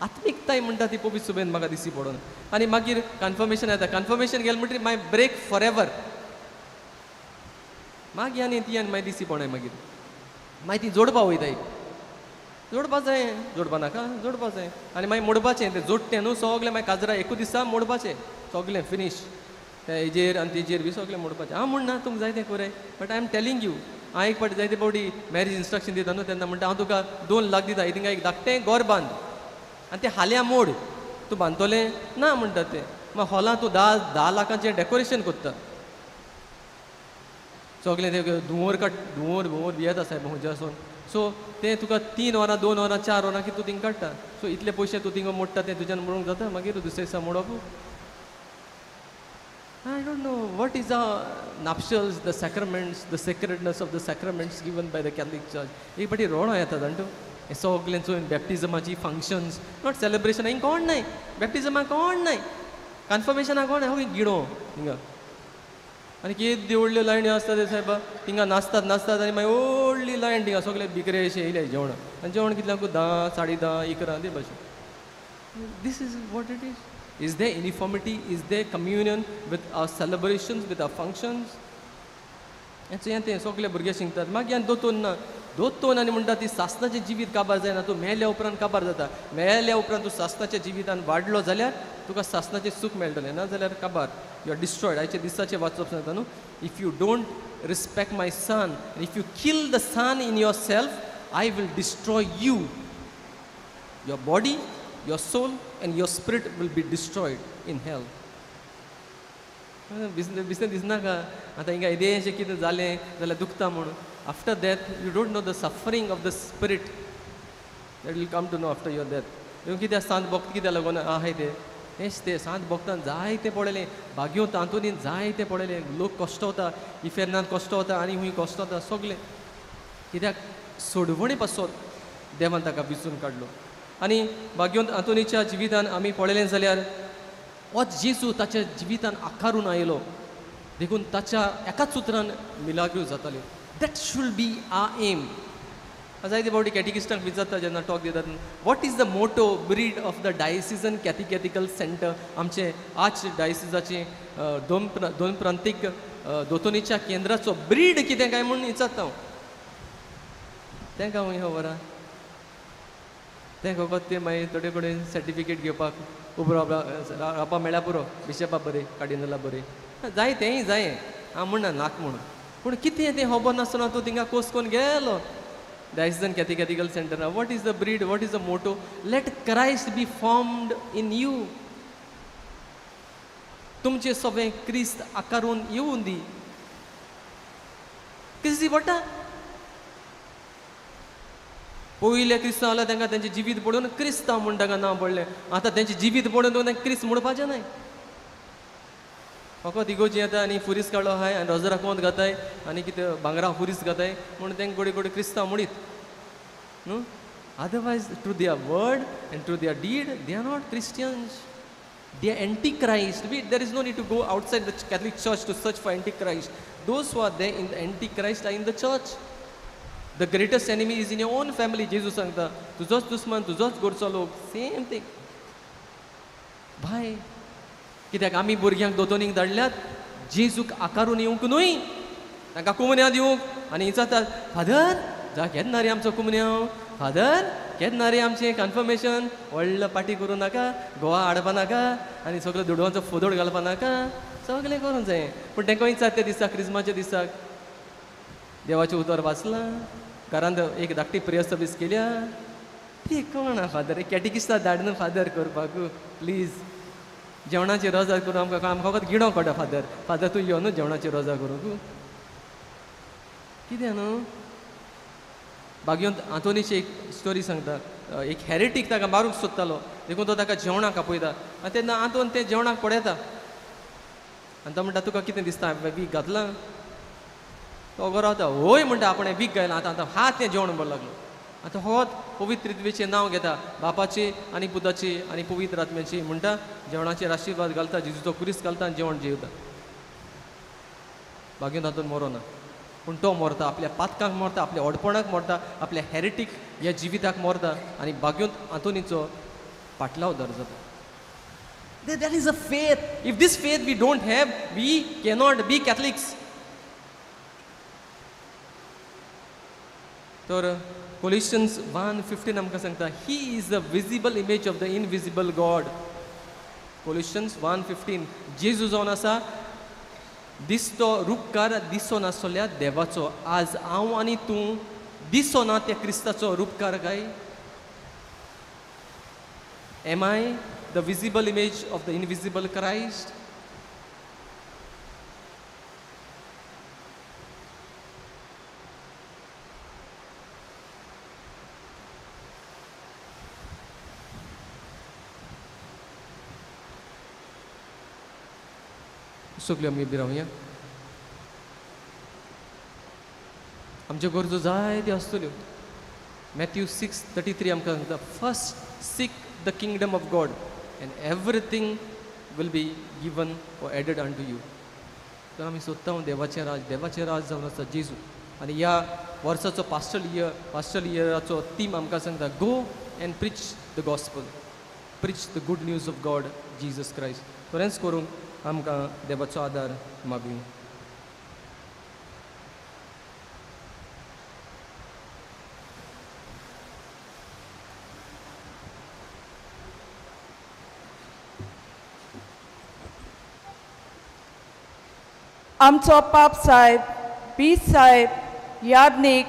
आत्मिकताय म्हणटा ती पवित्र सुबेन म्हाका दिसी पडोन आनी मागीर कन्फर्मेशन येता कन्फर्मेशन गेलें म्हणटरी मागीर ब्रेक फॉर एवर मागीर आनी ती आनी मागीर दिसी पडोय मागीर ती जोडपा वयताय जोडपा जाय जोडपा नाका जोडपा जाय आनी मागीर मोडपाचें तें जोडटें न्हू सगलें मागीर काजरा एकूच दिसा मोडपाचें सगलें फिनीश हेजेर आनी तेजेर बी सगलें मोडपाचें हांव म्हणना तुमकां जाय तें कोराय but I am telling you हांव एक फावटी जायते फावटी मॅरेज इन्स्ट्रक्शन दिता न्हू तेन्ना म्हणटा हांव तुका 2 लाख दिता हितूंक एक धाकटें गोर बांद आनी तें हाल्या मोड तूं बांदतलें ना म्हणटा तें मागीर हॉलां तूं 10 लाखाचें डेकोरेशन कोत्ता सगलें तें धुंवर बी येता सायब खंयच्या आसून सो तें तुका 3 वरां 2 वरां 4 वरां कितें तूं थिंगा काडटा सो इतले पयशे तूं थिंगा मोडटा तें तुज्यान मोडूंक जाता मागीर दुसरे दिसा मोडप I don't know what is the nuptials, the sacraments, the sacredness of the sacraments given by the Catholic Church. एक पाटी रोडो येता जाणटो हे सगलें चोयन बॅप्टिजमाची फंक्शन्स नॉट सेलिब्रेशन हिंग कोण नाय बॅप्टिजमाक कोण नाय कन्फर्मेशनाक कोण हांव गिडो हिंगा आनी कितें व्हडल्यो लायण्यो आसता ते सायबा थिंगा नाचतात आनी मागीर व्हडली लायन थिंगा सगळे भिकरे अशें येयले जेवण आनी जेवण कितल्यांक 10, 10:30, 11 ते भाशेन this is what it is. Is there uniformity? Is there communion with our celebrations, with our functions? And so, सगळे भुरगे शिंगतात मागीर दोतोन ना दोतोन आनी म्हणटा ती सासणाचें जिवीत काबार जायना, तूं मेल्या उपरांत काबार जाता. मेल्या उपरांत तूं सासणाच्या जिवितान वाडलो जाल्यार तुका सासणाचें सूख मेळटलें, ना जाल्यार काबार. You are destroyed. आयचे दिसाचें वाचप सांगता न्हू, if you don't respect my son, if you kill the son in yourself, I will destroy you. Your body, your soul and your spirit will be destroyed in hell. बिसने दिसना का आतां हिंगा इदेशें कितें जालें जाल्यार दुखता म्हणून. After death you don't know the suffering of the spirit that will come to know after your death. ह्यो कित्याक सांत भोक्त कित्याक लागून आहाय ते सांत भोगतान जायते पडलें, बागयो तांतुनीन जायते पडलें. लोक कश्ट वता, इफेर्नांत कश्ट वता आनी खूंय कश्ट वता, सगलें कित्याक सोडवणे पासत देवान ताका विचून काडलो. आनी बागयोंत आंतोनीच्या जिवितान आमी पळयलें जाल्यार होच जेजू ताच्या जिवितान आकारून आयलो, देखून ताच्या एकाच उतरान मिलाग्यो जाताल्यो. That should be our aim. जायते फावटी कॅटिकिस्टांक विचारता जेन्ना टॉक दितात, what is the motto breed of the diocesan catechetical centre. आमचे आज डायसिजाचे दोन प्रांतीक दोतोनीच्या केंद्राचो ब्रीड कितें काय म्हणून विचारता हांव. तेंकां खूंय खबर आहा, तें फकत ते मागीर थोडे कडेन सर्टिफिकेट घेवपाक उबो रावपा मेळ्ळ्या पुरो, बिशपा बरें, कार्डिनला बरें, जाय तेंय जाय, हांव म्हणना नाक म्हणून. पूण कितें तें खबर नासतना तूं थिंगा कोस कोन्न गेलो diocesan catechetical centre. What is the breed, what is the motto? Let Christ be formed in you. तुमचें सगळें क्रिस्त आकारून येवून दी. क्रिस्ती पडटा. पयले क्रिस्तांव जाल्यार तांकां तेंचें जिवीत पळोवन क्रिस्तांव म्हूण ताका नांव पडलें. आतां तेंचें जिवीत पळोवन तांकां क्रिस्त म्हणपाचें न्हय. फकत इगोजी येता आनी फुरीस काडलो आहाय आनी रोजरा कोंत घाताय आनी कितें भांगरा फुरीस घाताय म्हूण तेंकां गोडे गोडे क्रिस्तांव म्हणीत न्हू. Otherwise through their word and through their deed they are not Christians. They are anti Christ. There is no need to go outside the catholic church to search for anti Christ. Those who are there in the anti Christ are in the church. The greatest enemy is in your own family. Jezu सांगता तुजोच दुस्मान, तुजोच गोडचो लोक. Same thing भाय. कित्याक आमी भुरग्यांक दोतोनीक धाडल्यात जेजूक आकारून येवंक न्हय, तांकां कुमन्यां दिवंक. आनी विचारतात, फादर जा केन्ना रे आमचो कुमन्यांव, फादर केन्ना रे आमचें कन्फर्मेशन. व्हडलो पार्टी करूं नाका, गोवा हाडपा नाका आनी सगळो दुडवांचो फोदोड घालपा नाका, सगळें करूंक जाय. पूण तांकां विचार त्या दिसाक, क्रिस्माच्या दिसाक देवाचें उतर वाचलां, घरांत एक धाकटी प्रेयर सर्वीस केल्या. ती कोण आहा फादर, कॅटिकिस्तां धाड न्हू फादर करपाक प्लीज. जेवणाची रोजा करून आमकां फकत गिणो काडा फादर. फादर तूं यो न्हू जेवणाची रोजा करूंक. कितें न्हू. बागयोंत आंतोनीची एक स्टोरी सांगता. एक हेरेटीक ताका मारूंक सोदतालो, देखून तो ताका जेवणाक आपयता. आनी तेन्ना आंतोन तें जेवणाक पडयता आनी तो म्हणटा तुका कितें दिसता वीक घातलां. तो ओगो रावता, होय म्हणटा आपणें वीक घायलां, आतां हात तें जेवण बरो लागलो. आतां होच पवित्र रित्वेचें नांव घेता, बापाचें आनी पुताचें आनी पवित्र आत्म्याचें म्हणटा, जेवणाचेर आशिर्वाद घालता, जेजूचो क्रिस्त घालता आनी जेवण जेवता. बागेंत हातून मरोना, पूण तो मरता, आपल्या पातकांक मरता, आपल्या ओडपणाक मरता, आपल्या हेरिटीक ह्या जिविताक मरता आनी बागेंत आंतोनीचो पाटलाव दर जाता. That is a faith. If this faith we don't have, we cannot be Catholics. तर Colossians 1:15 आमकां सांगता, He is the visible image of the invisible God. Colossians 1:15 जेजू जावन आसा दिसतो रूपकार दिसो नासल्या देवाचो. आज हांव आनी तूं दिसो ना त्या क्रिस्ताचो रूपकार काय? Am I the visible image of the invisible Christ? सगल्यो आमी बी रावया. आमच्यो गरजो जायत्यो आसतल्यो. मॅथ्यू 6:33 आमकां सांगता, first sick the kingdom of God end everything will be given और एडेड अन टू यू. तर आमी सोदता देवाचें राज जावन आसा जेजू. आनी ह्या वर्साचो पास्टल इयराचो थीम आमकां सांगता, go and preach the gospel, preach the good news of God Jesus Christ. खरेंच करूंक आमकां देवाचो आदार मागूं. आमचो पाप साहेब बी साहेब यादनीक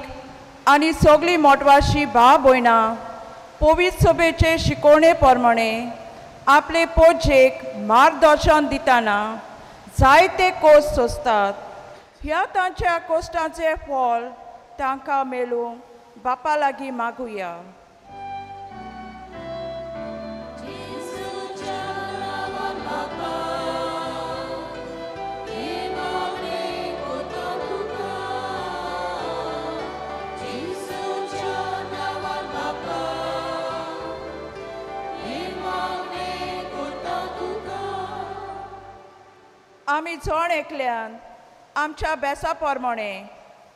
आनी सगळीं मोटवाशी भाव भयणां पवित्र सभेचे शिकोवणे प्रमाणे आपले पोजेक मार्गदर्शन दितना जायते कोस्ट सोंसतात. ह्या तांच्या कोश्टांचे फळ तांकां मेळूंक बापा लागीं मागुया. आमी जण एकल्यान आमच्या बेसा प्रमाणे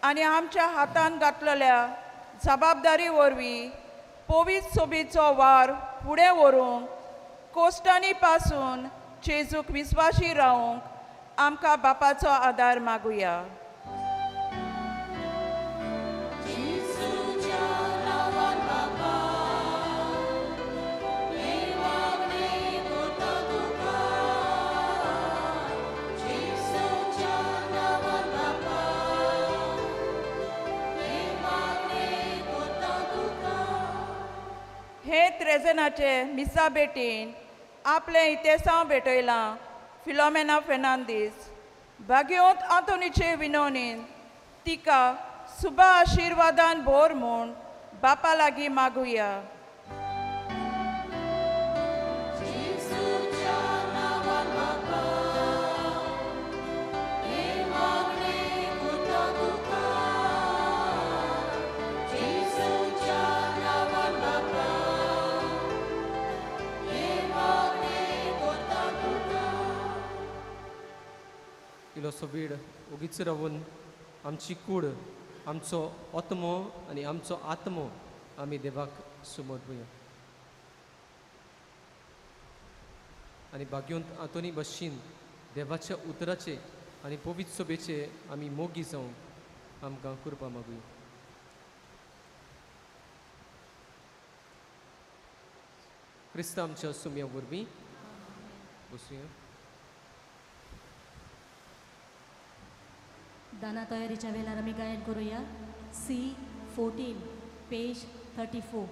आनी आमच्या हातान घातलेल्या जबाबदारी वरवीं पवित्र सभेचो वार फुडें व्हरूंक कोश्टांनी पासून जेजूक विस्वाशी रावंक आमकां बापाचो आदार मागुया. हे त्रेजनाचे मिसा बेटीन आपले इतेसांव भेटयलां फिलोमेना फेर्नांदीस भाग्योत आंतोनीचे विनोनीन तिका सुबा आशिर्वादान भोर म्हूण बापा लागीं मागुया. इलोसो वेळ ओगीच रावून आमची कूड आमचो आत्मो आनी आमचो आत्मो आमी देवाक सुमोवया आनी भाग्योंत आतोनी बशीन देवाच्या उतराचे आनी पवित्र सभेचे आमी मोगी जावंक आमकां कृपा मागुया. क्रिस्त आमच्या सुम्या वरवीं बसूया. दाना तयारीच्या वेळार आमी गायन करूया. C14 page 34.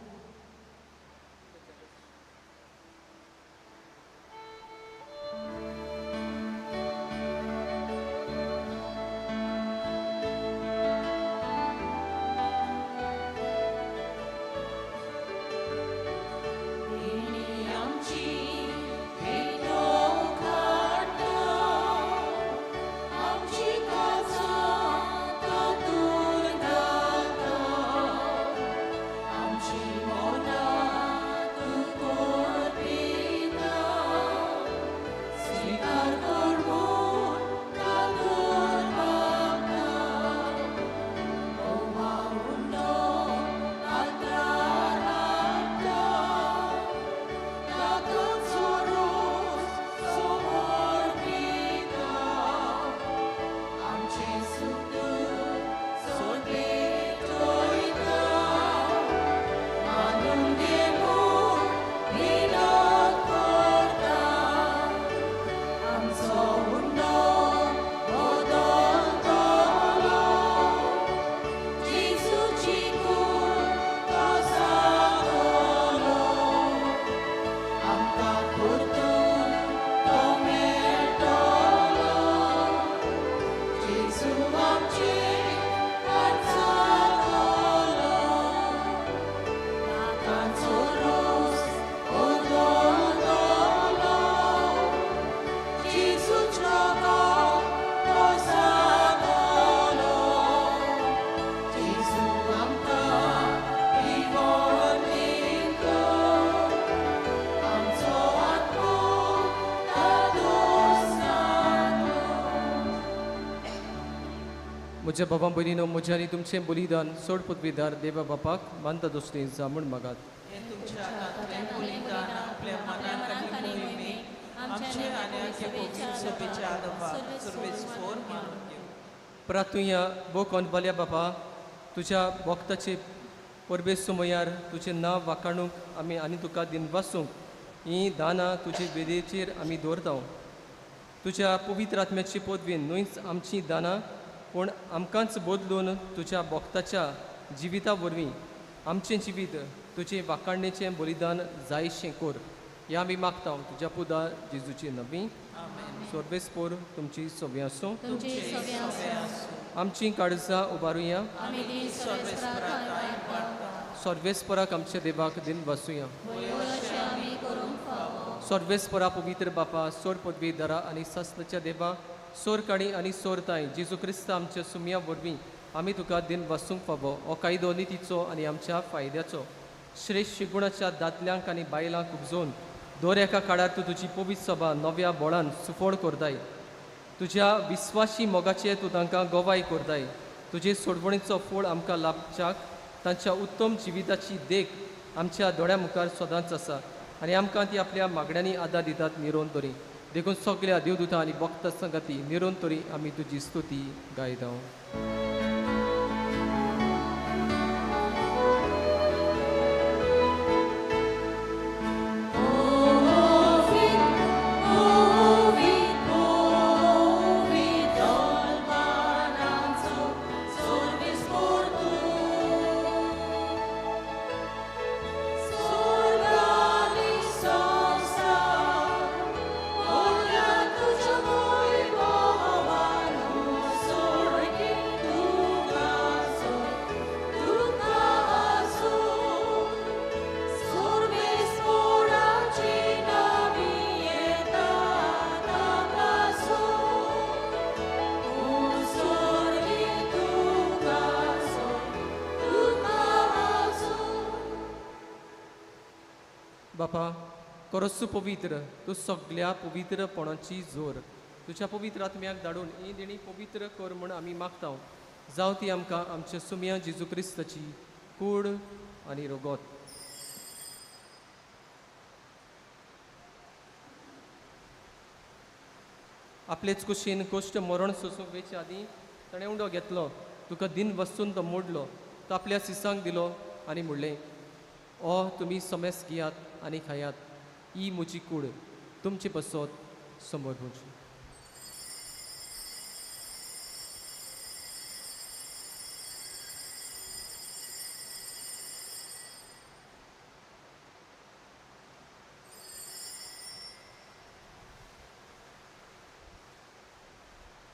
म्हज्या बाबा भयणीनो म्हजें आनी तुमचें बलिदान सोड पदवीदार देवा बापाक मानता दोसली जा म्हूण मागात. प्रार्थुया बो कोंदबाल्या बापा तुज्या वक्ताचे परबेज सुमयार तुजें नांव वाखाणूंक आमी आनी तुका दिन वासूंक हीं दानां तुजे वेदेचेर आमी दवरता. तुज्या पवित्र आत्म्याची पदवीन न्हूच आमची दानां पूण आमकांच बदलून तुज्या भक्ताच्या जिविता वरवीं आमचें जिवीत तुजें वाखाणणेचें बलिदान जायशें कोर हें आमी मागता तुज्या पुदा जेजूची नवी सर्वेस्पोर तुमची सवी आसूं तुमची सगळे आसूं आमची काळजां उबारुया आमी दीन सर्वेस्पराक कायवाय सर्वेस्पराक आमच्या देवाक दिन वसूया अशें आमी करूंक फावो सर्वेस्परा पवित्र बापा सोर पदवीधरा आनी सस्नाच्या देवा सोर काणी आनी सोर ताई जेजू क्रिस्त आमच्या सुमया वरवीं आमी तुका दिन वसूंक फावो हो कायदो नितीचो आनी आमच्या फायद्याचो श्रेश्ठ शिगुणाच्या दादल्यांक आनी बायलांक उपजोवन दर एका काळार तूं तुजी पवित्र सभा नव्या बोळान सुफोड करताय तुज्या विस्वासी मोगाचे तूं तांकां गोवाय करताय तुजे सोडवणीचो फळ आमकां लाभच्याक तांच्या उत्तम जिविताची देख आमच्या दोळ्या मुखार सदांच आसा आनी आमकां ती आपल्या मागण्यांनी आदार दितात निरोन तरी देखून सगळ्या देवदूतां आनी भक्त संगती निरोन तरी आमी तुजी स्तुती गायता बापा करस्सू पवित्र तूं सगळ्या पवित्रपणाची जोर तुज्या पवित्र आत्म्याक धाडून ही देणी पवित्र कर म्हूण आमी मागता जावं ती आमकां आमच्या सुमया जेजू क्रिस्ताची कूड आनी रोगोत आपलेच कुशीन कोश्ट मरण सोसूंक वेचे आदीं ताणें उंडो घेतलो तुका दिन वचून तो मोडलो तो आपल्या सिसांक दिलो आनी म्हणलें ओ तुमी समेस घेयात आनी खायात ही म्हजी कूड तुमचे बसत समोर म्हजी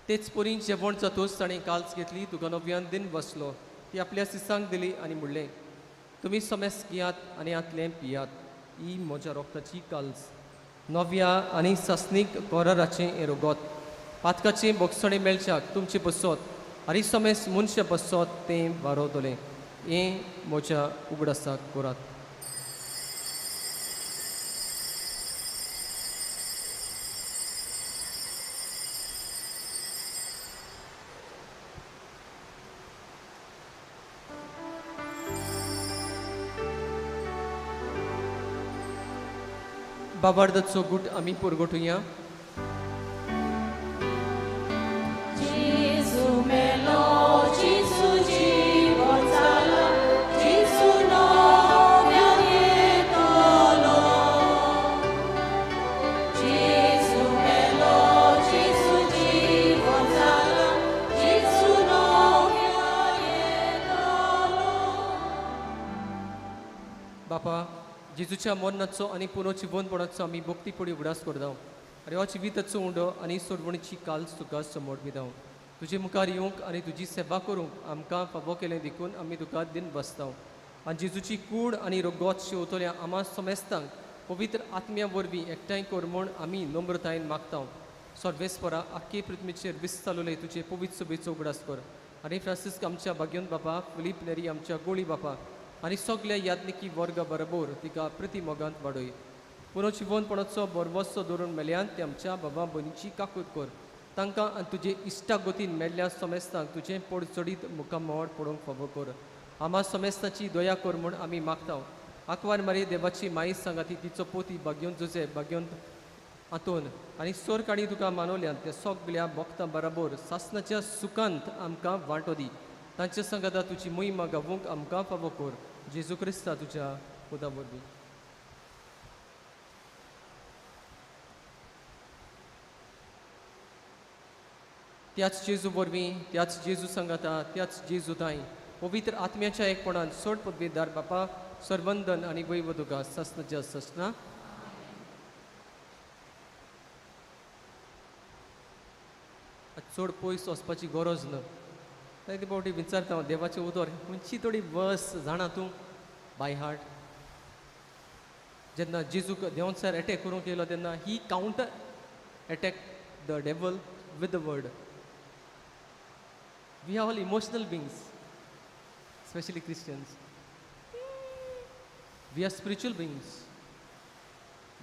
तेच परी जेवण जातूच ताणें काल्स घेतली तुका नव्यान दिन बसलो ती आपल्या सिसांक दिली आनी म्हणलें तुमी समेस घेयात आनी आतलें पियात ही म्हज्या रोगताची काल्स नव्या आनी सस्नीक गोराराचें हें रोगोत पातकाचें बोगसणें मेळच्याक तुमचे बसत आनी समेस मनशां बसत तें वारोतलें हें म्हज्या उगडासाक करात बाबार्दाचो गूट आमी पुरगोटुया Jesu melo, Jesu jiwo cala, Jesu nowia nietolo. Jesu melo, Jesu jiwo cala, Jesu nowia nietolo. बापा जेजूच्या मरणाचो आनी पुनर्जीवनपणाचो आमी भक्तीपडी उगडास करता आनी हो जिविताचो उंडो आनी सोडवणीची काल्स तुका समोर दिता तुजे मुखार येवंक आनी तुजी सेवा करूंक आमकां फावो केलें देखून आमी तुका दिन बसता आनी जेजूची कूड आनी रोगोत शेवतल्या आमा समेस्तांक पवित्र आत्म्या वरवीं एकठांय कर म्हूण आमी नम्रतायेन मागता सर्वेस्परा आख्खे पृथ्वीचेर विस्तालोले तुजे पवित्र सभेचो उगडास कर आनी फ्रांसीस आमच्या भाग्यवंत बापा फिलीप नेरी आमच्या गोळी बापा आनी सगळ्या याज्ञिकी वर्ग बरोबर तिका प्रतिमोगांत वाडय पुनर्जीवनपणाचो बरवस्सो धरून मेल्यान ते आमच्या बाबा भयणीची काकूट कर तांकां आनी तुजे इश्टागोतीन मेल्ल्या समेस्तांक तुजें पड चडीत मुखामोड पडोवंक फावो कर आमा समेस्ताची दया कर म्हूण आमी मागता आंकवार मारी देवाची माई सांगाती तिचो पोती भाग्यवंत जुजे भाग्यवंत हातून आनी सोर काणी तुका मानवल्यान ते सगळ्या भक्तां बरोबर सासणाच्या सुखांत आमकां वांटो दी तांच्या संगता तुजी मोहिमा गावूंक आमकां फावो कर जेजू क्रिस्ता तुज्या पुता वरवीं त्याच जेजू वरवीं त्याच जेजू संगता त्याच जेजू ताई पवित्र आत्म्याच्या एकपणान सोड पदवीदार बापा सर्वंदन आणि वैव तुका सस्नच्या ससना चड पयस वचपाची गरज ना जायते फावटी विचारता हांव देवाचें उतर खंयची थोडी बस जाणा तूं बाय हार्ट जेन्ना जेजूक देंवचार एटॅक करूंक येयलो तेन्ना he counter attack the devil with the word we are all emotional beings especially Christians we are spiritual beings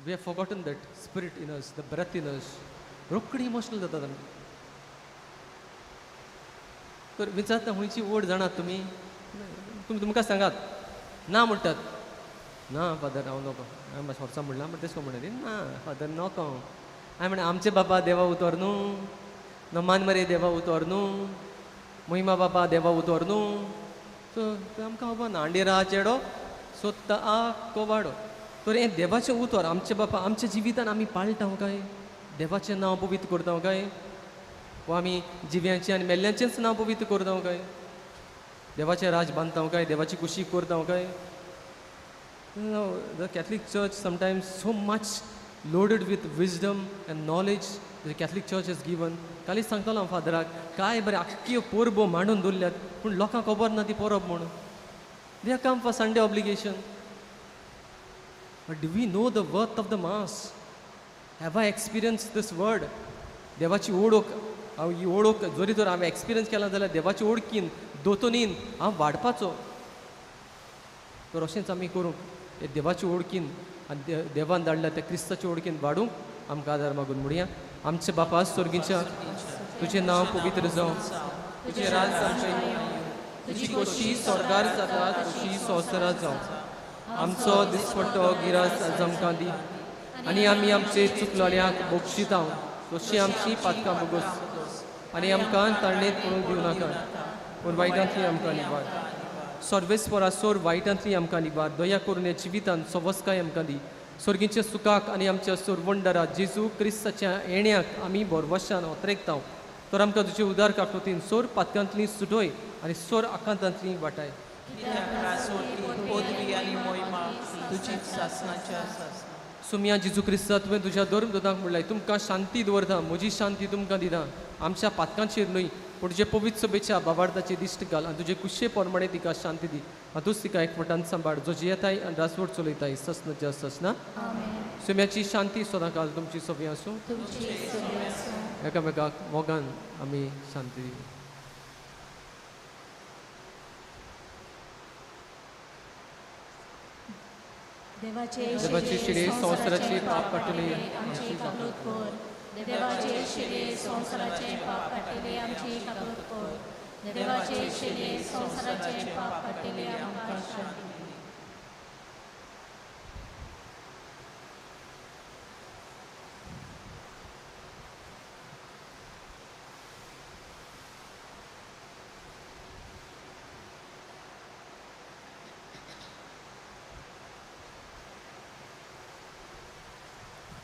we have forgotten that spirit in us the breath in us रोखडी emotional जातात आमी तर विचारता खंयची ओड जाणात तुमी तुमकां सांगात ना म्हणटात ना फादर हांव नोको हांवें मातशें वर्सां म्हणलां बट तेशको म्हणटा ती ना फादर नोको हांवें म्हणलें आमचे बाबा देवा उतर न्हू नमान मरे देवा उतर न्हू महिमा बाबा देवा उतर न्हू सो आमकां खबर ना आंडेरा चेडो सोदता आ कोवाडो तर हें देवाचें उतर आमचे बाबा आमच्या जिवितान आमी पाळटा काय देवाचें नांव पवित्र करता काय वा आमी जिव्यांचें आनी मेल्ल्यांचेंच नांव पवित्र करता काय देवाचें राज बांदता काय देवाची कुशी करता काय the catholic church sometimes so much loaded with wisdom and knowledge the catholic church is given कालीच सांगतालो हांव फादराक काय बरें आख्ख्यो पोरबो मांडून दवरल्यात पूण लोकांक खबर ना ती परब म्हणून they are come for Sunday obligation but do we know the worth of the mass have I experience these word देवाची ओळख हांव ही ओळख जरी तर हांवें एक्सपिरियन्स केला जाल्यार देवाची ओळखीन दोतोनीन हांव वाडपाचो तर अशेंच आमी करूंक ते देवाची ओळखीन आनी देवान धाडल्या त्या क्रिस्ताच्या ओळखीन वाडूंक आमकां आदार मागून म्हणया आमचे बापा स्वर्गीच्या तुजें नांव पवित्र जावं तुजें राज जावचें तुजी खोशी स्वर्गार जाता तशी संवसारांत जावं आमचो दिसपट्टो गिरास आज आमकां दी आनी आमी आमचे चुकलोल्यांक बक्षिता तशी आमची पातकां बगोस आनी आमकां ताळणेंत पडूंक दिवं नाका पूण वायटांतली आमकां निवार सर्वेस्परासोर वायटांतली आमकां निवार दया करून ह्या जिवितांत सवस्काय आमकां दी सर्गीच्या सुखाक आनी आमच्या सोरवंडरा जेजू क्रिस्ताच्या येण्याक आमी बोरवशान ओतरेकता तर आमकां तुजे उदार काकुतीन सोर पातकांतली सुटोय आनी सोर आकांतांतली वाटाय सुम्या जेजू क्रिस्ता तुवें तुज्या धर्म दोतांक म्हणलाय तुमकां शांती दवरता म्हजी शांती तुमकां दिता आमच्या पातकांचेर न्हय पूण तुजे पवित्र सभेच्या बाबार्दाचे दिश्ट घाल आनी तुजे कुशे पोरमाणे तिका शांती दी हातूंच तिका एकवटान सांबाळ जो जियेताय आनी रासवट चलयताय ससनाच्या ससना सुम्याची शांती सदां काल तुमची सभे आसूं एकामेकाक मोगान आमी शांती दी देवाचे शिरे संवसाराचे पाप काटले आमची काकूत कोर देवाचे शिरे संवसाराचे पाप काटिले आमची काकूत कोर देवाचे शिरे संवसाराचे पाप काटिले आमकां शांती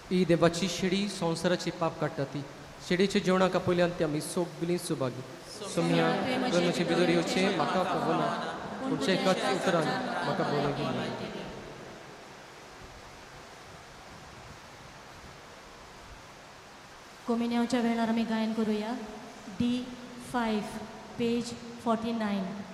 ही देवाची शिडी संवसाराची पाप काडटा ती शिडीच्या जेवणाक पयल्यान ती आमी सगळीं सुभागी सोम्या प्रेमाचे भितर येवचें म्हाका खबरना पूण एकाच उतरान म्हाका बोलय कोमिन्याच्या वेळार आमी गायन करुया D5 पेज 49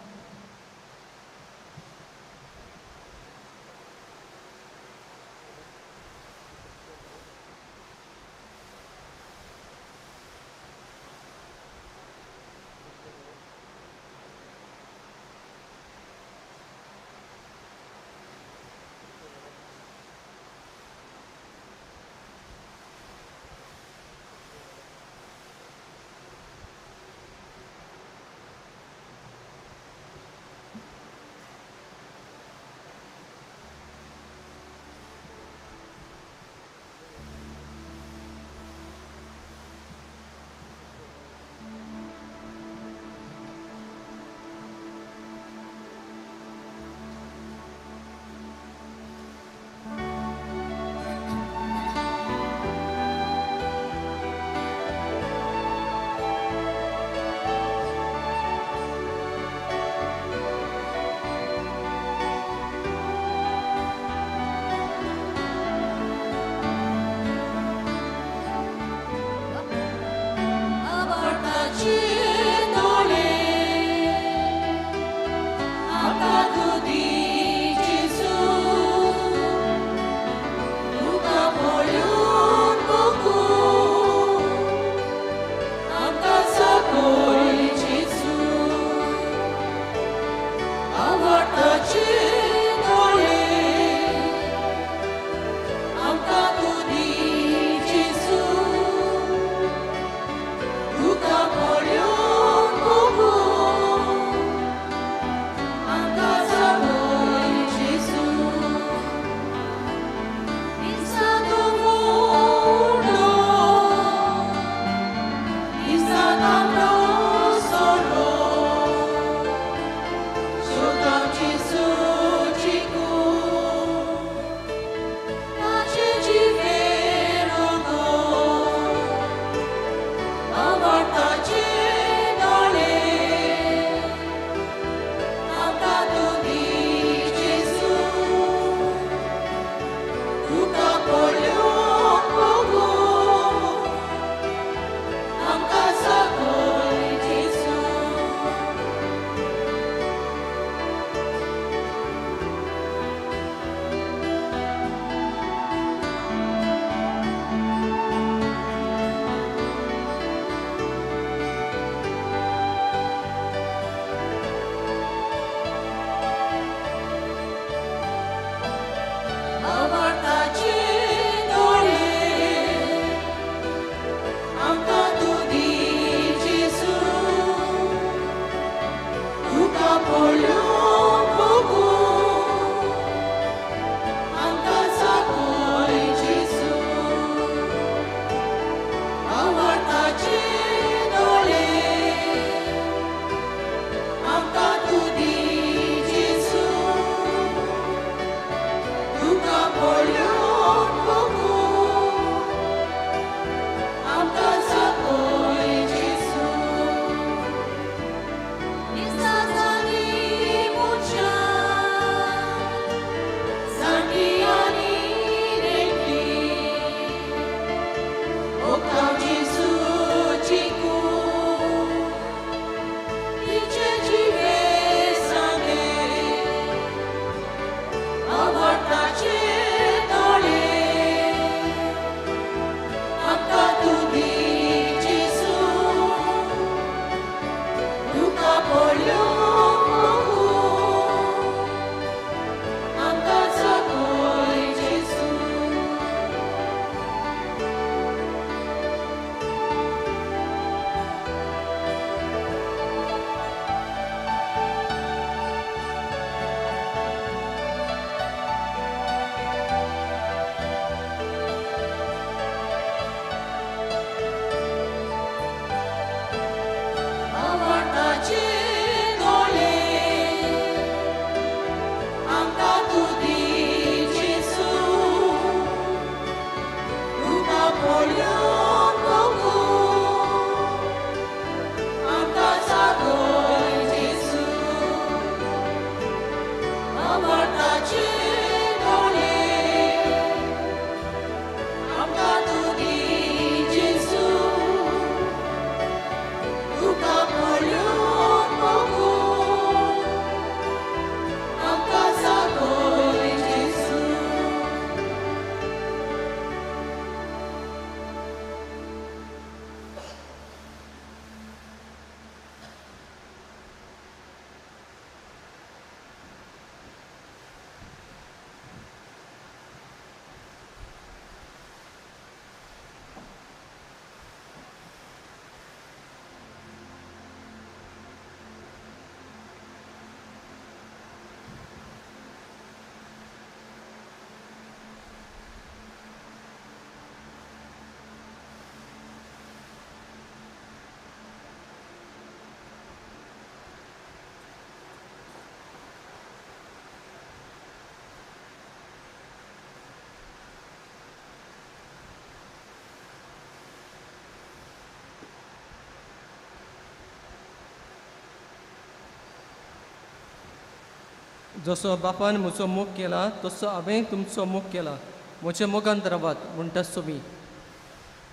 जसो बापान म्हजो मोग केला तसो हांवें तुमचो मोग केला. म्हज्या मोगान रावात म्हणटा तुमी.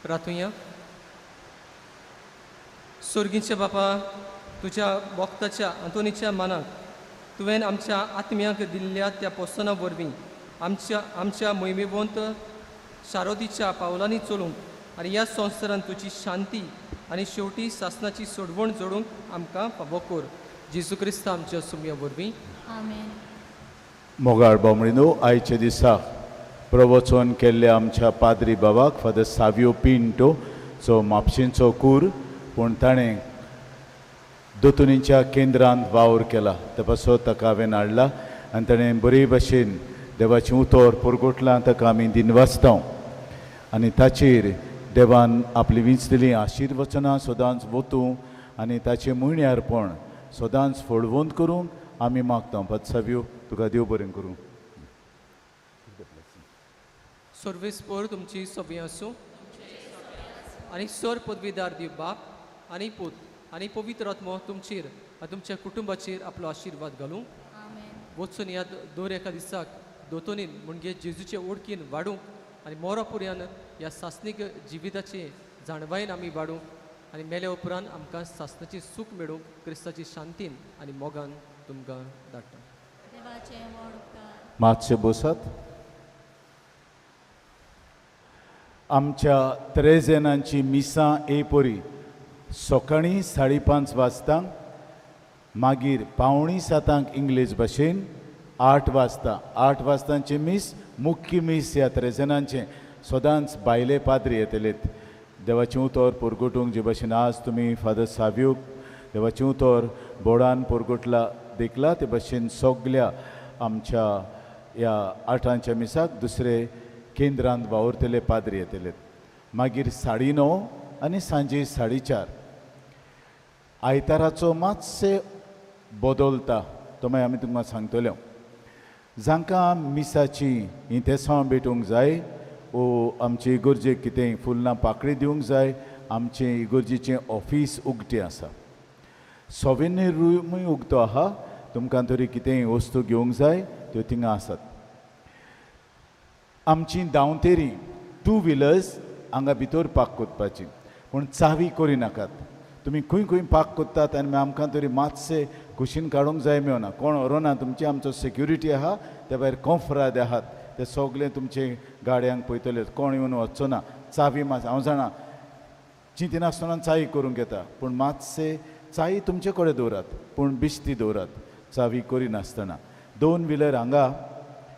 प्रार्थुया. सुर्गीचे बापा, तुज्या भक्ताच्या अंतोनीच्या मनाक तुवें आमच्या आत्म्याक दिल्ल्या त्या पोसना वरवीं आमच्या मोहिमेवंत शारोदीच्या पावलांनी चलूंक आनी ह्या संवसारान तुजी शांती आनी शेवटी सासनाची सोडवण जोडूंक आमकां फावो कर. जेजू क्रिस्त आमच्या सुमया वरवीं. आमेन. मोगाळ बामणीनो, आयच्या दिसाक प्रवचन केल्ल्या आमच्या पाद्री बाबाक फादर सावियो पिंटो चो म्हापशेंचो कूर, पूण ताणें दोतोनीच्या केंद्रांत वावर केला. ते पासत ताका हांवें हाडला आनी ताणें बरे भाशेन देवाचें उतर पुरगोटलां ताका आमी दिनवासतांव आनी ताचेर देवान आपली विंचलेलीं आशिर्वचनां सदांच वतूं आनी ताचें मुण्यारपण सदांच फळवंत करूंक आमी मागता. फादर सावियो, तुका देव बरें करूं. सर्वेस्पर तुमची सभी आसूं आनी सर पदवीदार दिव बाप आनी पूत आनी पवित्र आत्मो तुमचेर आनी तुमच्या कुटुंबाचेर आपलो आशिर्वाद घालूं. आमेन. वचून ह्या दर एका दिसाक दोतोनीन म्हणजे जेजूचे ओळखीन वाडूंक आनी मोरा पुर्यान ह्या सासनीक जिविताचे जाणवायेन आमी वाडूंक आनी मेल्या उपरांत आमकां सासनाची सूख मेळूंक क्रिस्ताची शांतीन आनी मोगान तुमकां धाडटा. देवाचे व्हड उपकार. मातशे बसात. आमच्या त्रेजेनांची मिसां येपरी सकाळीं 5:30 वाजतांक, मागीर 6:45 इंग्लीश भाशेन 8 वाजता. 8 वाजतांचे मीस मुख्य मीस ह्या त्रेजेनांचे सदांच बायले पाद्री येतलेत. देवाचें उतर पुरगोटूंक जे भाशेन आज तुमी फादर सावियोक देवाचें उतर बोडान पुरगोटला देखला ते भाशेन सगल्या आमच्या ह्या आठांच्या मिसाक दुसरे केंद्रांत वावुरतले पाद्री येतले. मागीर 9:30 आनी सांजे 4:30 आयताराचो मातशे बदलता तो मागीर आमी तुमकां सांगतले. जांकां मिसाची इंतेसां भेटूंक जाय वो आमचे इगोर्जेक कितें फुलां पाकळी दिवंक जाय, आमचे इगोर्जेचें ऑफीस उक्तें आसा. सोवेनीर रूमूय उक्तो आहा. तुमकां तरी कितेंय वस्तू घेवंक जाय त्यो थिंगा आसात. आमची धांवतेरी 2 व्हिलर्स हांगा भितर पार्क कोरपाची, पूण चावी करिनाकात. तुमी खंय खंय पार्क कोत्तात आनी मागीर आमकां तरी मातशे कुशीन काडूंक जाय मेळना. कोण व्हरोना तुमची आमचो सेक्युरिटी आहा, त्या भायर कोंफराद आहात, ते सगळे तुमचे गाडयांक पळयतले. कोण येवन वचचो ना. चावी हांव जाणा चिंतिनासतना चावी करूंक येता, पूण मातशे चावी तुमचे कडेन दवरात, पूण बिश्ती दवरात चावी करिनासतना. 2 व्हिलर हांगा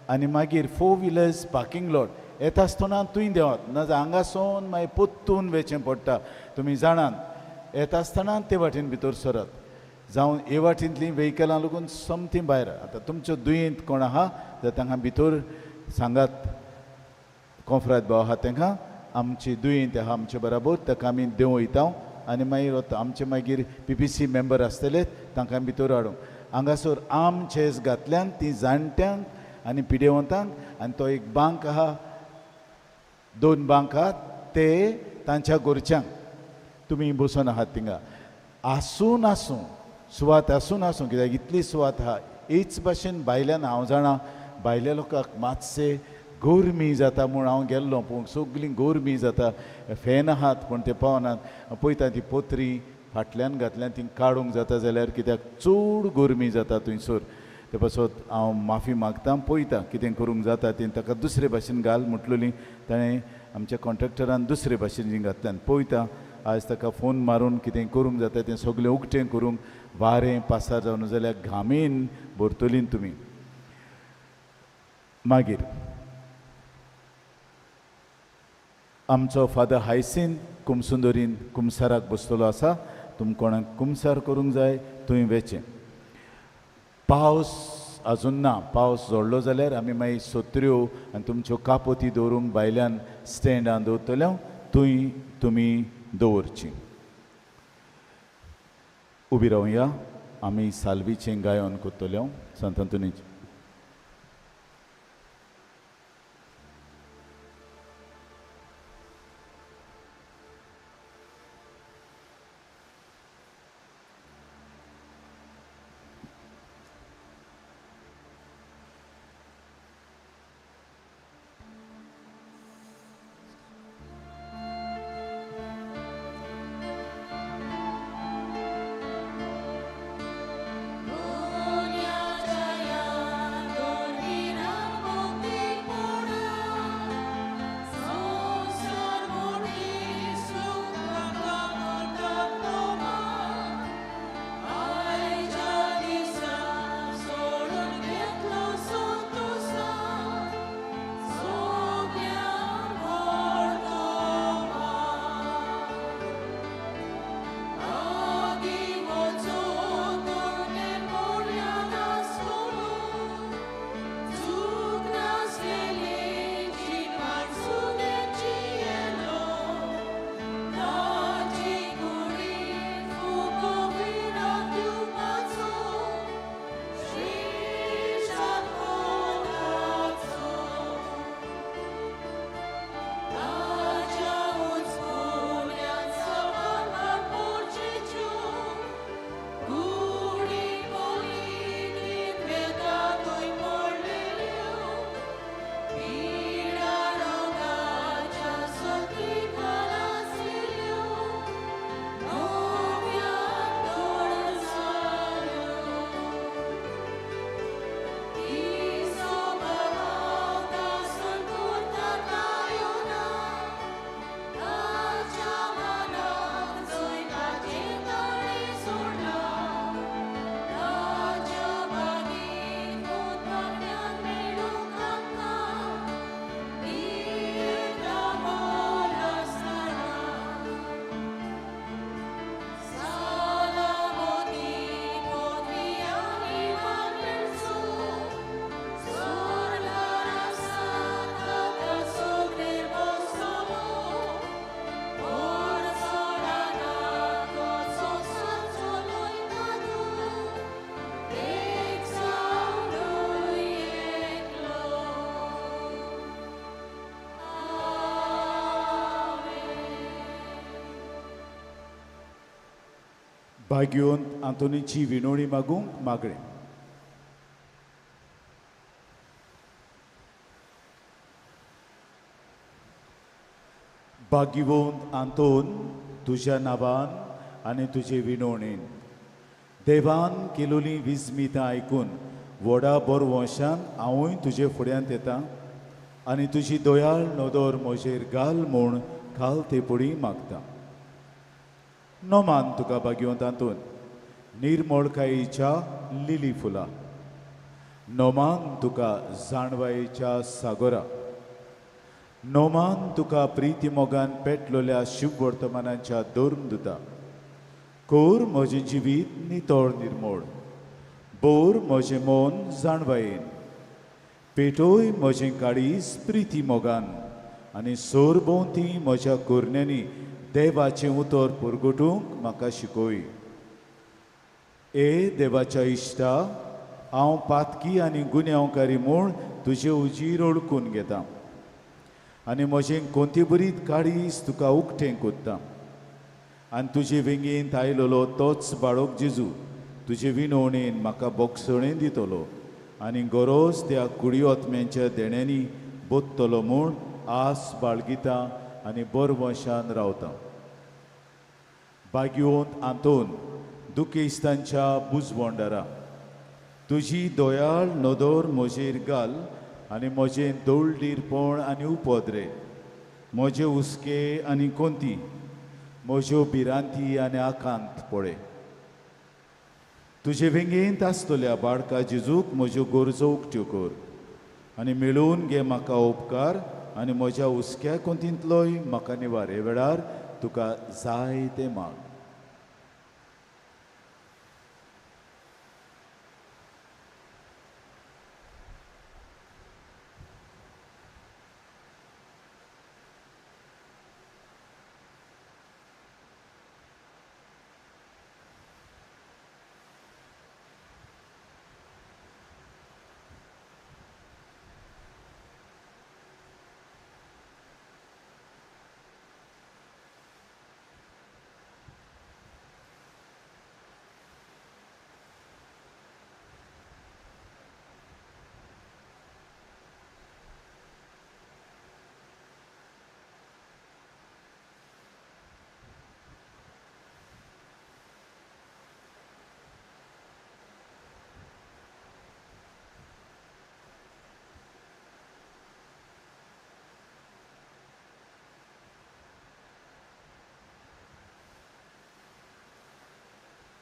आनी मागीर 4 व्हिलर्स पार्किंग लॉट येता आसतना तुंय देंवत, नाजाल्यार हांगासून मागीर पोत्तून वेचें पडटा. तुमी जाणात येता आसतना ते वाटेन भितर सरत. जावं हे वाटेंतलीं व्हेकलां लागून समथीं भायर. आतां तुमचो दुयेंत कोण आहा जाल्यार तांकां भितर सांगात. कोंफराद भाव आहा तांकां आमची दुयेंत आहा आमचे बराबर, ताका आमी देंवयता आनी मागीर वता. आमचे मागीर PPC मेंबर आसतले तांकां भितर हाडूंक. हांगासर आर्म चॅर्स घातल्यान ती जाणट्यांक आनी पिडेवंतांक. आनी तो एक बांक आहा, 2 बांक आहात ते तांच्या घरच्यांक. तुमी बसून आहात थिंगा. आसून आसूं सुवात आसून आसूं कित्याक इतली सुवात आहा. हीच भाशेन भायल्यान हांव जाणा भायल्या लोकांक मातशे गरमी जाता म्हूण हांव गेल्लो पूण सगळीं गरमी जाता. फॅन आहात पूण ते पावनात. पळयता ती पोत्री फाटल्यान घातल्यान ती काडूंक जाता जाल्यार कित्याक चड गरमी जाता थंयसर. ते पासत हांव माफी मागतां. पळयता कितें करूंक जाता तें. ताका दुसरे भाशेन घाल म्हटलेली ताणें आमच्या कॉन्ट्रॅक्टरान दुसरे भाशेन जी घातल्यान. पळयता आज ताका फोन मारून कितें करूंक जाता तें सगळें उक्तें करूंक. वारें पासार जावन जाल्यार घामेन भरतलीं तुमी. मागीर आमचो फादर हायसिन कुमसुंदरीन कुमसाराक बसतलो आसा. तुम कोणाक कुमसार करूंक जाय थंय वेचें. पावस अजून ना. पावस जोडलो जाल्यार आमी मागीर सत्र्यो आनी तुमच्यो कापोती दवरूंक भायल्यान स्टँडान दवरतल्यो, थंय तुमी दवरची. उबी रावया. आमी साल्वीचें गायन करतल्यो संत अंतोनीचें. Jaya भाग्योन आंतोनीची विनोणी मागूंक मागणें. भाग्यवंत आंतोन, तुज्या नांवान आनी तुजे विनोणेन देवान केलोली विस्मितां आयकून व्हडा बोरवंशान हांवूय तुजे फुड्यांत येतां आनी तुजी दोयाळ नदर म्हजेर घाल म्हूण खाल ते पुडी मागता. नोमान तुका भाग्यवंत आंतोन, निर्मळकायेच्या लिली फुलां. नोमान तुका जाणवायेच्या सागोरा. नोमान तुका प्रिती मोगान पेटलोल्या शुभ वर्तमानांच्या दोरून दुता. कोर म्हजें जिवीत नितळ निर्मळ. बोर म्हजें मन जाणवायेन. पेटोय म्हजें काळीज प्रिती मोगान आनी सोरभोंवती म्हज्या कुरण्यांनी देवाचें उतर पुरगटूंक म्हाका शिकोय. ए देवाच्या इश्टा, हांव पातकी आनी गुन्यांवकारी म्हूण तुजें उजीर ओळखून घेतां आनी म्हजें कोंती बरीत काळीज तुका उक्तें कोत्तां. आनी तुजे वेंगेंत आयलोलो तोच बाळोक जेजू तुजे विनोवणेन म्हाका बोगसणें दितलो आनी गरोज त्या कुडीओत्म्यांच्या देण्यांनी बोत्तलो म्हूण आस बाळगितां आनी बोरवंशान रावतां. भाग्यवंत आंतोन, दुखेस्तांच्या बुजवंडारा तुजी दोयाळ नदर म्हजेर घाल आनी म्हजें दोळडीरपण आनी उपद्रे, म्हजे हुस्के आनी कोंती, म्हज्यो भिरांती आनी आकांत पळय. तुजे वेंगेंत आसतल्या बाळका जेजूक म्हज्यो गरजो उक्त्यो कर आनी मेळून घे म्हाका उपकार आनी म्हज्या हुस्क्या कोंतींतलोय म्हाका निवार. हे वेळार तुका जाय तें माग.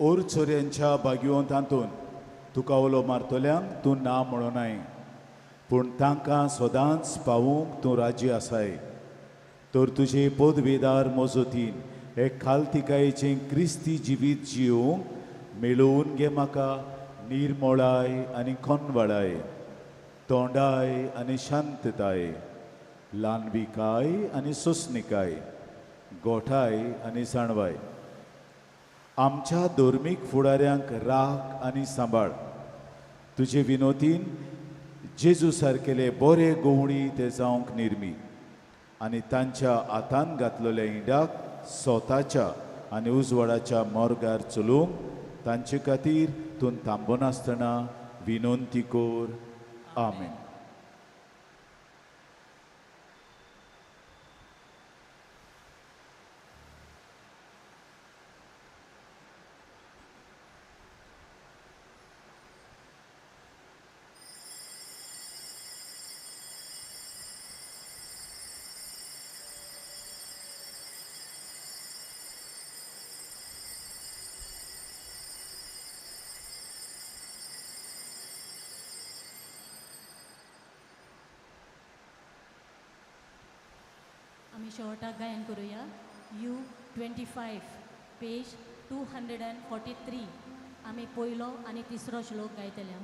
ओर चोऱ्यांच्या भाग्यवंत आंतोन, तुका उलो मारतल्यांक तूं ना म्हणोनाय, पूण तांकां सदांच पावूंक तूं राजी आसाय. तर तुजे पदवेदार मोजोतीन हे खालतिकायेचें क्रिस्ती जिवीत जियोवंक मेळोवन घे म्हाका निर्मळाय आनी कोनवळाय, तोंडाय आनी शांतताय, ल्हानविकाय आनी सोंसणिकाय, गोठाय आनी जाणवाय. आमच्या धर्मीक फुडाऱ्यांक राख आनी सांबाळ. तुजे विनोतीन जेजू सारकेले बरे गवणी ते जावंक निर्मी आनी तांच्या हातान घातलेल्या इंडाक स्वताच्या आनी उजवाडाच्या मोर्गार चलोवंक तांचे खातीर तूं थांबनासतना विनंती कर. आमेन. आमी शेवटाक गायन करुया. U25 पेज 243 आमी पयलो आनी तिसरो श्लोक गायतले.